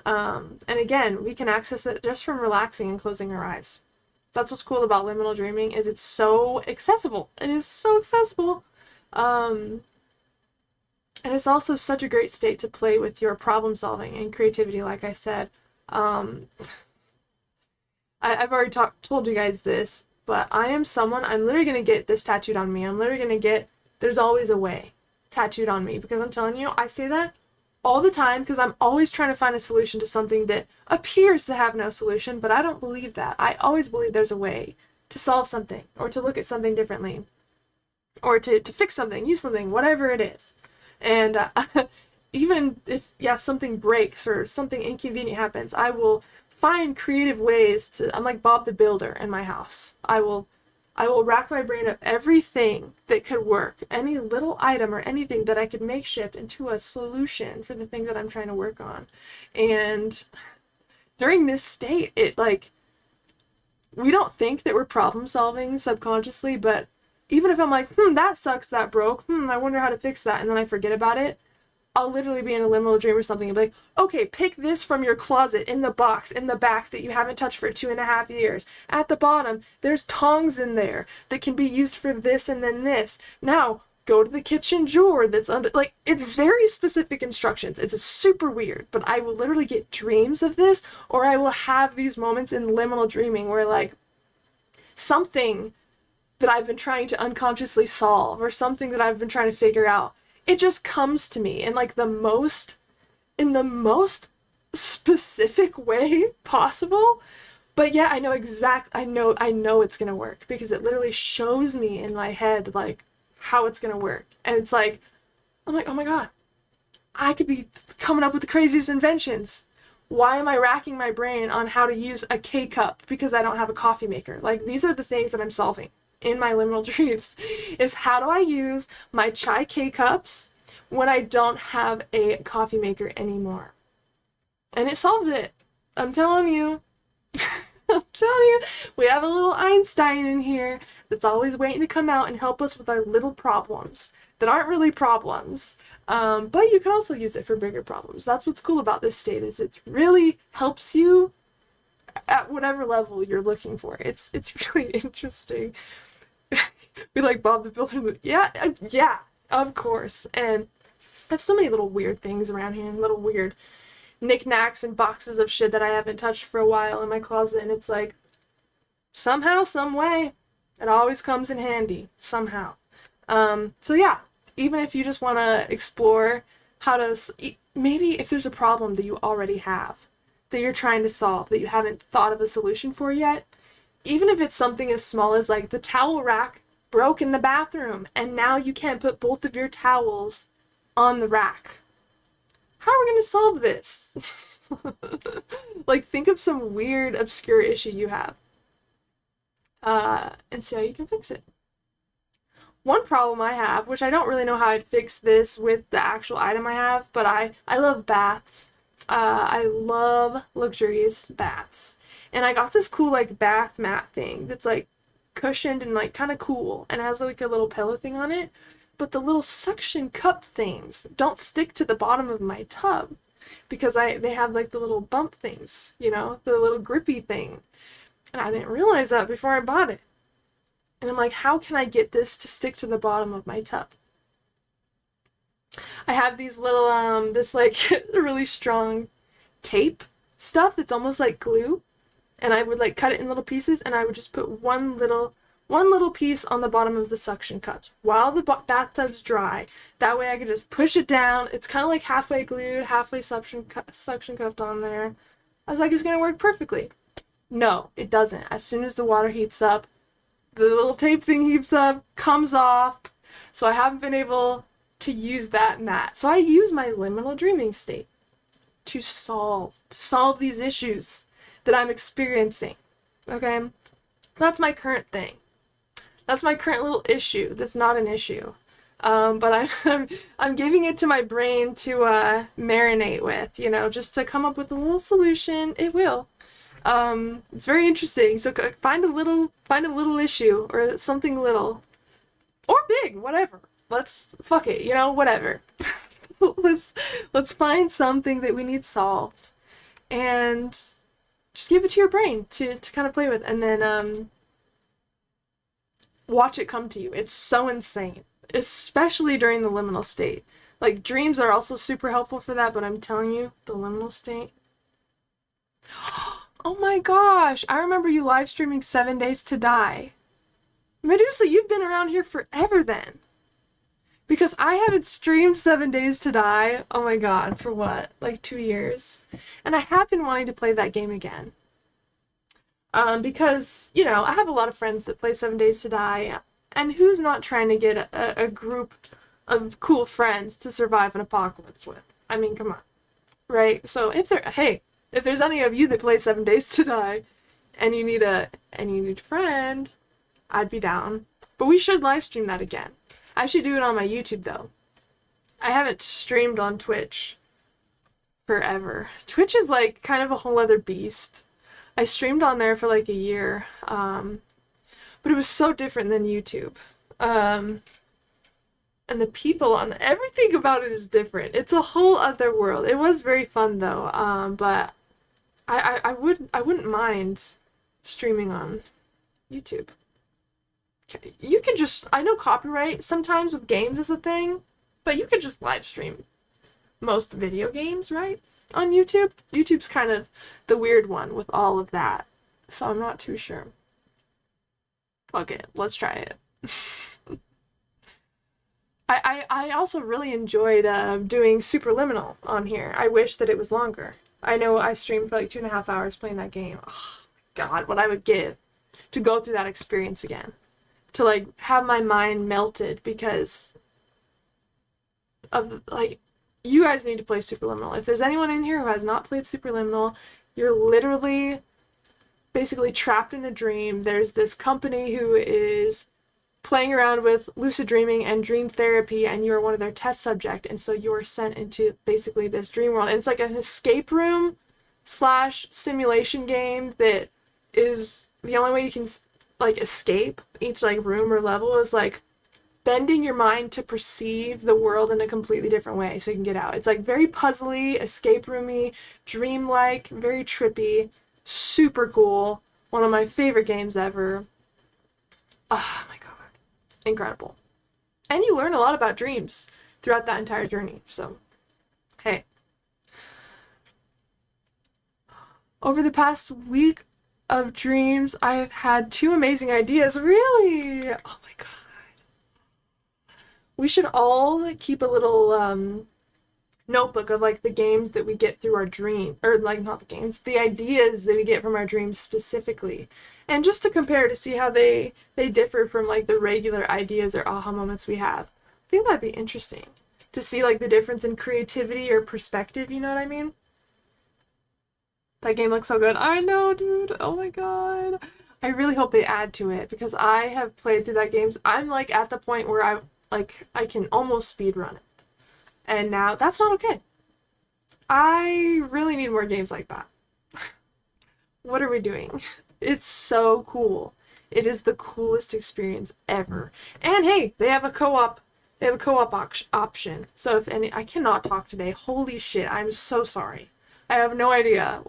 And again, we can access it just from relaxing and closing our eyes. That's what's cool about liminal dreaming, is it's so accessible. It is so accessible. And it's also such a great state to play with your problem solving and creativity, like I said. I've already told you guys this, but I'm literally going to get this tattooed on me. I'm literally going to get "there's always a way" tattooed on me, because I'm telling you, I say that all the time because I'm always trying to find a solution to something that appears to have no solution, but I don't believe that. I always believe there's a way to solve something, or to look at something differently, or to fix something, use something, whatever it is. And even if, yeah, something breaks or something inconvenient happens, I will find creative ways to, I'm like Bob the Builder in my house. I will rack my brain of everything that could work, any little item or anything that I could make shift into a solution for the thing that I'm trying to work on. And during this state, it, like, we don't think that we're problem solving subconsciously, but even if I'm like, that sucks, that broke, I wonder how to fix that, and then I forget about it, I'll literally be in a liminal dream or something and be like, okay, pick this from your closet in the box in the back that you haven't touched for 2.5 years. At the bottom, there's tongs in there that can be used for this and then this. Now, go to the kitchen drawer that's under, like, it's very specific instructions. It's super weird, but I will literally get dreams of this, or I will have these moments in liminal dreaming where, like, something that I've been trying to unconsciously solve, or something that I've been trying to figure out, it just comes to me in like in the most specific way possible. But yeah, I know it's gonna work, because it literally shows me in my head like how it's gonna work. And it's like, I'm like, oh my god, I could be coming up with the craziest inventions. Why am I racking my brain on how to use a K-cup because I don't have a coffee maker? Like, these are the things that I'm solving in my liminal dreams, is how do I use my chai K-cups when I don't have a coffee maker anymore? And it solved it. I'm telling you. I'm telling you. We have a little Einstein in here that's always waiting to come out and help us with our little problems that aren't really problems. But you can also use it for bigger problems. That's what's cool about this state, is it really helps you at whatever level you're looking for. It's really interesting. We like Bob the Builder. Yeah, of course. And I have so many little weird things around here, and little weird knickknacks and boxes of shit that I haven't touched for a while in my closet, and it's like, somehow, some way, it always comes in handy, somehow. So yeah, even if you just want to explore how to, maybe if there's a problem that you already have, that you're trying to solve, that you haven't thought of a solution for yet, even if it's something as small as like the towel rack broke in the bathroom and now you can't put both of your towels on the rack. How are we going to solve this? Like, think of some weird, obscure issue you have, and see how you can fix it. One problem I have, which I don't really know how I'd fix this with the actual item I have, but I love baths. I love luxurious baths. And I got this cool, like, bath mat thing that's, like, cushioned and, like, kind of cool, and has, like, a little pillow thing on it. But the little suction cup things don't stick to the bottom of my tub. because they have like the little bump things, you know, the little grippy thing. And I didn't realize that before I bought it. And I'm like, how can I get this to stick to the bottom of my tub? I have these little, this like really strong tape stuff that's almost like glue. And I would like cut it in little pieces, and I would just put one little piece on the bottom of the suction cups while the bathtub's dry. That way I could just push it down. It's kind of like halfway glued, halfway suction cupped on there. I was like, it's gonna work perfectly. No, it doesn't. As soon as the water heats up, the little tape thing heaps up, comes off. So I haven't been able to use that mat. So I use my liminal dreaming state to solve these issues that I'm experiencing. Okay? That's my current thing. That's my current little issue that's not an issue. But I'm giving it to my brain to marinate with, you know, just to come up with a little solution. It will. It's very interesting. So find a little issue or something little or big, whatever. Fuck it, you know, whatever. let's find something that we need solved and just give it to your brain to kind of play with, and then watch it come to you. It's so insane, especially during the liminal state. Like, dreams are also super helpful for that, but I'm telling you, the liminal state. Oh my gosh, I remember you live streaming 7 Days to Die. Medusa, you've been around here forever then. Because I haven't streamed 7 Days to Die, oh my god, for what? Like 2 years? And I have been wanting to play that game again. Because, you know, I have a lot of friends that play 7 Days to Die, and who's not trying to get a group of cool friends to survive an apocalypse with? I mean, come on. Right? So if there's any of you that play 7 Days to Die, and you need a friend, I'd be down. But we should live stream that again. I should do it on my YouTube, though. I haven't streamed on Twitch forever. Twitch is, like, kind of a whole other beast. I streamed on there for, like, a year. But it was so different than YouTube. And the people on everything about it is different. It's a whole other world. It was very fun, though. But I wouldn't mind streaming on YouTube. You can just, I know copyright sometimes with games is a thing, but you could just live stream most video games, right? On YouTube. YouTube's kind of the weird one with all of that, so I'm not too sure. Fuck it, let's try it. I also really enjoyed doing Superliminal on here. I wish that it was longer. I know I streamed for like 2.5 hours playing that game. Oh my god, what I would give to go through that experience again. To, like, have my mind melted because of, like, you guys need to play Superliminal. If there's anyone in here who has not played Superliminal, you're literally basically trapped in a dream. There's this company who is playing around with lucid dreaming and dream therapy, and you're one of their test subject, and so you're sent into basically this dream world. And it's like an escape room / simulation game that is the only way you can like escape each like room or level is like bending your mind to perceive the world in a completely different way so you can get out. It's like very puzzly, escape roomy, dreamlike, very trippy, super cool. One of my favorite games ever. Oh my god. Incredible. And you learn a lot about dreams throughout that entire journey. So, hey. Over the past week of dreams, I have had 2 amazing ideas. Really? Oh my god. We should all keep a little notebook of like the games that we get through our dream, or like not the games, the ideas that we get from our dreams specifically, and just to compare to see how they differ from like the regular ideas or aha moments we have. I think that'd be interesting to see like the difference in creativity or perspective, you know what I mean? That game looks so good. I know, dude. Oh my god. I really hope they add to it because I have played through that game. I'm like at the point where I can almost speedrun it. And now that's not okay. I really need more games like that. What are we doing? It's so cool. It is the coolest experience ever. And hey, they have a co-op They have a co-op option. So if any, I cannot talk today. Holy shit, I'm so sorry. I have no idea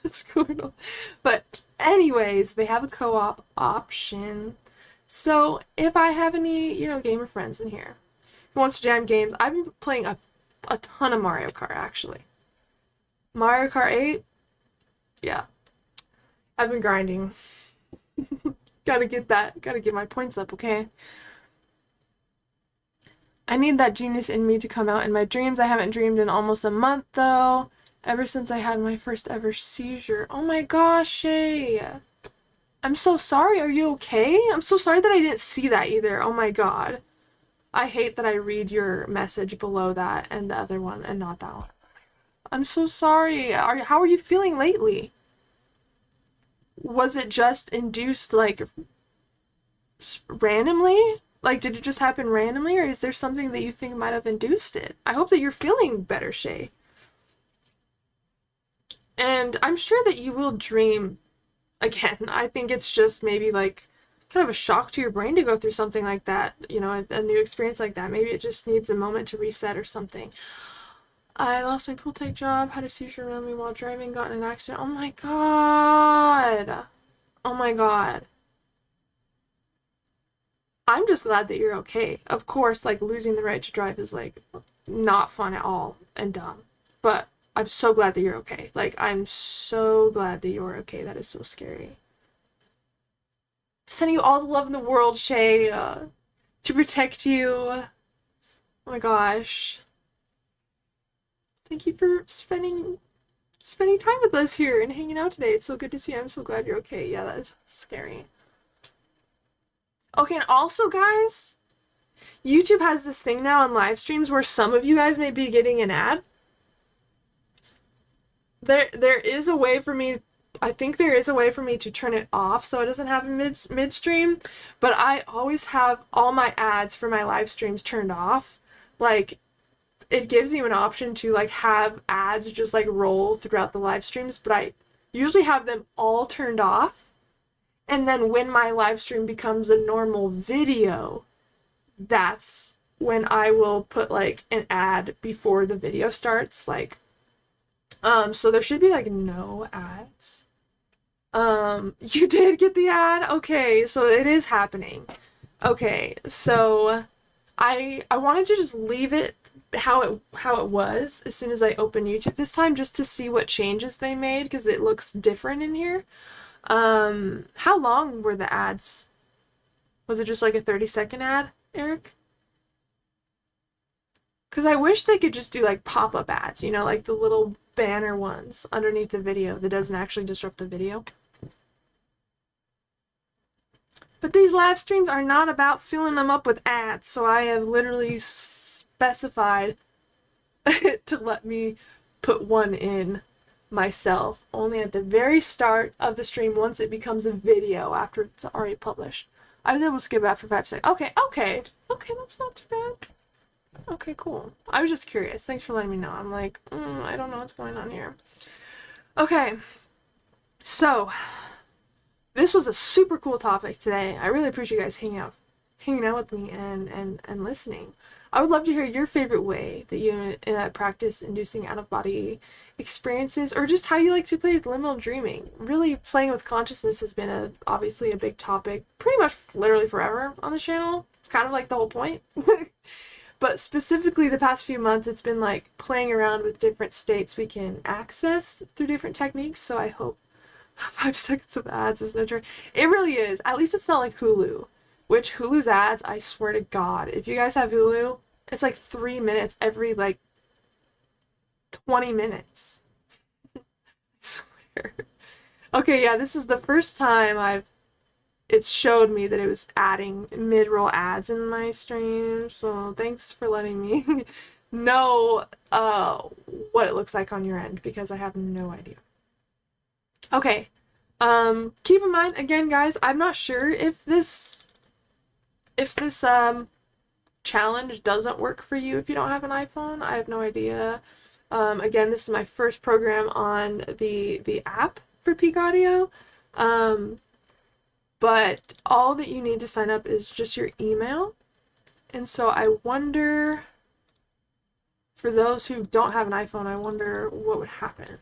what's going on. But anyways, they have a co-op option. So if I have any, gamer friends in here who wants to jam games, I've been playing a ton of Mario Kart, actually. Mario Kart 8, yeah. I've been grinding. Gotta get my points up, okay? I need that genius in me to come out in my dreams. I haven't dreamed in almost a month, though. Ever since I had my first ever seizure. Oh my gosh, Shay. I'm so sorry. Are you okay? I'm so sorry that I didn't see that either. Oh my god. I hate that I read your message below that and the other one and not that one. I'm so sorry. How are you feeling lately? Was it just induced, like, randomly? Like, did it just happen randomly, or is there something that you think might have induced it? I hope that you're feeling better, Shay. And I'm sure that you will dream again. I think it's just maybe, like, kind of a shock to your brain to go through something like that, a new experience like that. Maybe it just needs a moment to reset or something. I lost my pool tech job, had a seizure around me while driving, got in an accident. Oh my god. Oh my god. I'm just glad that you're okay. Of course, like, losing the right to drive is, like, not fun at all and dumb. But I'm so glad that you're okay. Like, I'm so glad that you're okay. That is so scary. Sending you all the love in the world, Shay, to protect you. Oh my gosh. Thank you for spending time with us here and hanging out today. It's so good to see you. I'm so glad you're okay. Yeah, that is scary. Okay, and also, guys, YouTube has this thing now on live streams where some of you guys may be getting an ad. There is a way for me, I think there is a way for me to turn it off so it doesn't happen midstream, but I always have all my ads for my live streams turned off. Like, it gives you an option to, like, have ads just, like, roll throughout the live streams, but I usually have them all turned off. And then when my live stream becomes a normal video, that's when I will put, like, an ad before the video starts, like, so there should be, like, no ads. You did get the ad? Okay, so it is happening. Okay, so I wanted to just leave it how it was as soon as I open YouTube this time, just to see what changes they made, because it looks different in here. How long were the ads? Was it just like a 30-second ad, Eric? Because I wish they could just do, like, pop-up ads, like the little banner ones underneath the video that doesn't actually disrupt the video. But these live streams are not about filling them up with ads, so I have literally specified to let me put one in myself only at the very start of the stream once it becomes a video after it's already published. I was able to skip after 5 seconds. Okay, that's not too bad. Okay, cool. I was just curious. Thanks for letting me know. I'm like, I don't know what's going on here. Okay, so this was a super cool topic today. I really appreciate you guys hanging out with me and listening. I would love to hear your favorite way that you practice inducing out-of-body experiences, or just how you like to play with liminal dreaming. Really, playing with consciousness has been obviously a big topic pretty much literally forever on the channel. It's kind of like the whole point. But specifically the past few months, it's been like playing around with different states we can access through different techniques. So I hope 5 seconds of ads isn't a turn. It really is. At least it's not like Hulu. Which Hulu's ads, I swear to God, if you guys have Hulu, it's like 3 minutes every, like, 20 minutes. I swear. Okay, yeah, this is the first time it showed me that it was adding mid-roll ads in my stream, so thanks for letting me know what it looks like on your end, because I have no idea. Okay, keep in mind, again, guys, I'm not sure if this challenge doesn't work for you if you don't have an iPhone. I have no idea. Again, this is my first program on the app for Peak Audio. But all that you need to sign up is just your email. And so I wonder, for those who don't have an iPhone, I wonder what would happen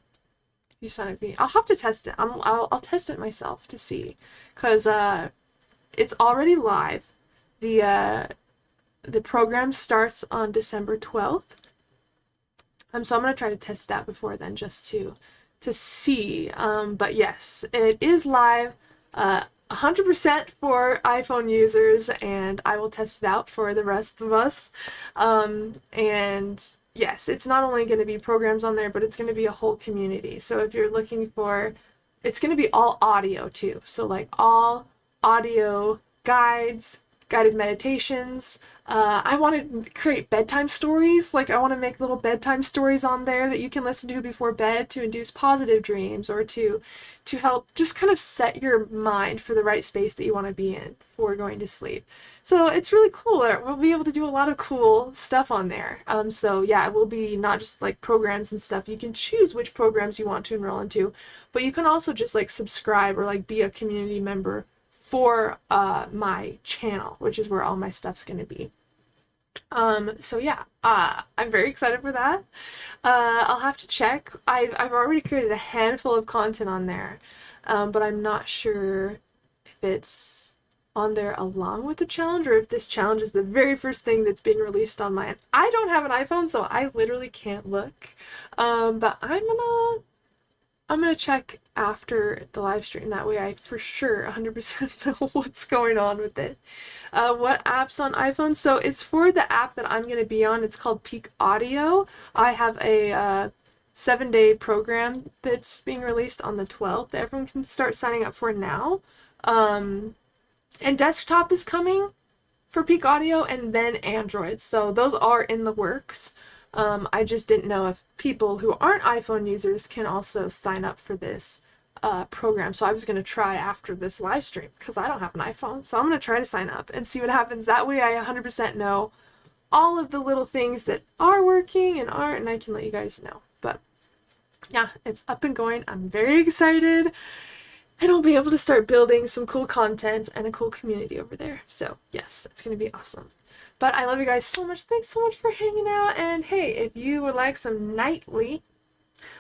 if you sign up for me. I'll have to test it. I'll test it myself to see, because it's already live. The program starts on December 12th. So I'm gonna try to test that before then, just to see. But yes, it is live, 100% for iPhone users, and I will test it out for the rest of us. And yes, it's not only going to be programs on there, but it's going to be a whole community. So if you're looking for, it's going to be all audio too. So like all audio guides, guided meditations. I want to create bedtime stories. Like I want to make little bedtime stories on there that you can listen to before bed to induce positive dreams, or to help just kind of set your mind for the right space that you want to be in before going to sleep. So it's really cool. We'll be able to do a lot of cool stuff on there. So yeah, it will be not just like programs and stuff. You can choose which programs you want to enroll into, but you can also just like subscribe or like be a community member for my channel, which is where all my stuff's going to be. So yeah, I'm very excited for that. I'll have to check. I've already created a handful of content on there, but I'm not sure if it's on there along with the challenge, or if this challenge is the very first thing that's being released on mine. I don't have an iPhone, so I literally can't look. But I'm gonna check after the live stream. That way I for sure 100% know what's going on with it. What app's on iPhone? So it's for the app that I'm gonna be on. It's called Peak Audio. I have a 7-day program that's being released on the 12th that everyone can start signing up for now. And desktop is coming for Peak Audio, and then Android. So those are in the works. I just didn't know if people who aren't iPhone users can also sign up for this program. So I was going to try after this live stream, because I don't have an iPhone. So I'm going to try to sign up and see what happens. That way I 100% know all of the little things that are working and aren't, and I can let you guys know. But yeah, it's up and going. I'm very excited. And I'll be able to start building some cool content and a cool community over there. So yes, it's going to be awesome. But I love you guys so much. Thanks so much for hanging out. And hey, if you would like some nightly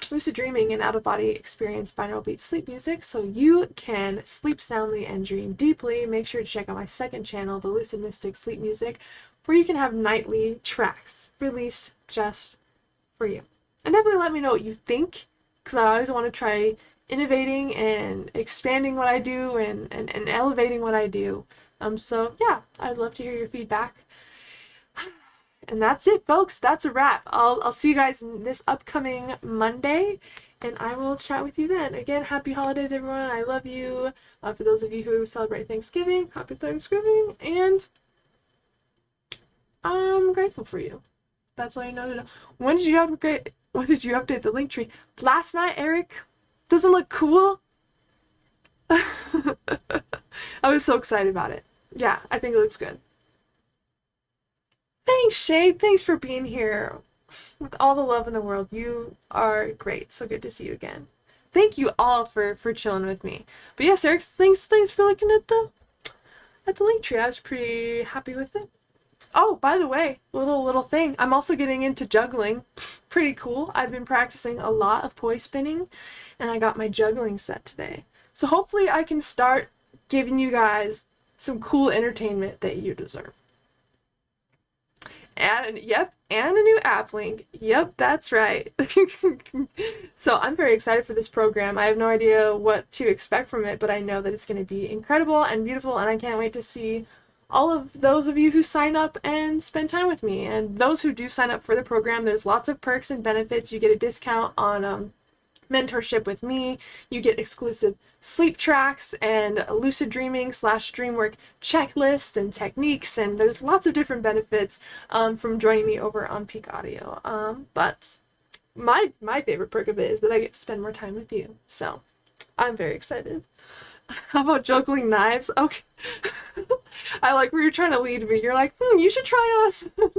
lucid dreaming and out-of-body experience binaural beat sleep music so you can sleep soundly and dream deeply, make sure to check out my second channel, the Lucid Mystic Sleep Music, where you can have nightly tracks released just for you. And definitely let me know what you think, because I always want to try innovating and expanding what I do and elevating what I do. So yeah, I'd love to hear your feedback. And that's it, folks. That's a wrap. I'll see you guys this upcoming Monday, and I will chat with you then. Again, happy holidays, everyone. I love you. For those of you who celebrate Thanksgiving, happy Thanksgiving, and I'm grateful for you. That's all you know to know. When did you update the link tree? Last night, Eric. Doesn't look cool? I was so excited about it. Yeah, I think it looks good. Thanks, Shay. Thanks for being here. With all the love in the world, you are great. So good to see you again. Thank you all for chilling with me. But yes, Eric, thanks for looking at the link tree. I was pretty happy with it. Oh, by the way, little thing. I'm also getting into juggling. Pretty cool. I've been practicing a lot of poi spinning, and I got my juggling set today. So hopefully I can start giving you guys some cool entertainment that you deserve. And a new app link. Yep, that's right. So I'm very excited for this program. I have no idea what to expect from it, but I know that it's going to be incredible and beautiful, and I can't wait to see all of those of you who sign up and spend time with me. And those who do sign up for the program, there's lots of perks and benefits. You get a discount on mentorship with me. You get exclusive sleep tracks and lucid dreaming / dreamwork checklists and techniques, and there's lots of different benefits from joining me over on Peak Audio. But my favorite perk of it is that I get to spend more time with you. So I'm very excited. How about juggling knives? Okay. I like where you're trying to lead me. You're like, you should try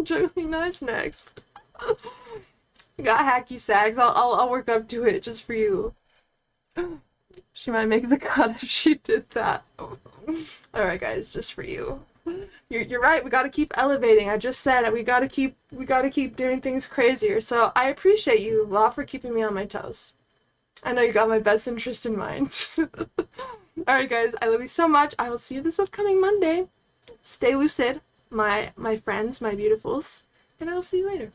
juggling knives next. Got hacky sags. I'll work up to it just for you. She might make the cut if she did that. Alright guys, just for you. You're right. We got to keep elevating. I just said it. We got to keep doing things crazier. So I appreciate you, Law, for keeping me on my toes. I know you got my best interest in mind. Alright guys, I love you so much. I will see you this upcoming Monday. Stay lucid, my friends, my beautifuls, and I will see you later.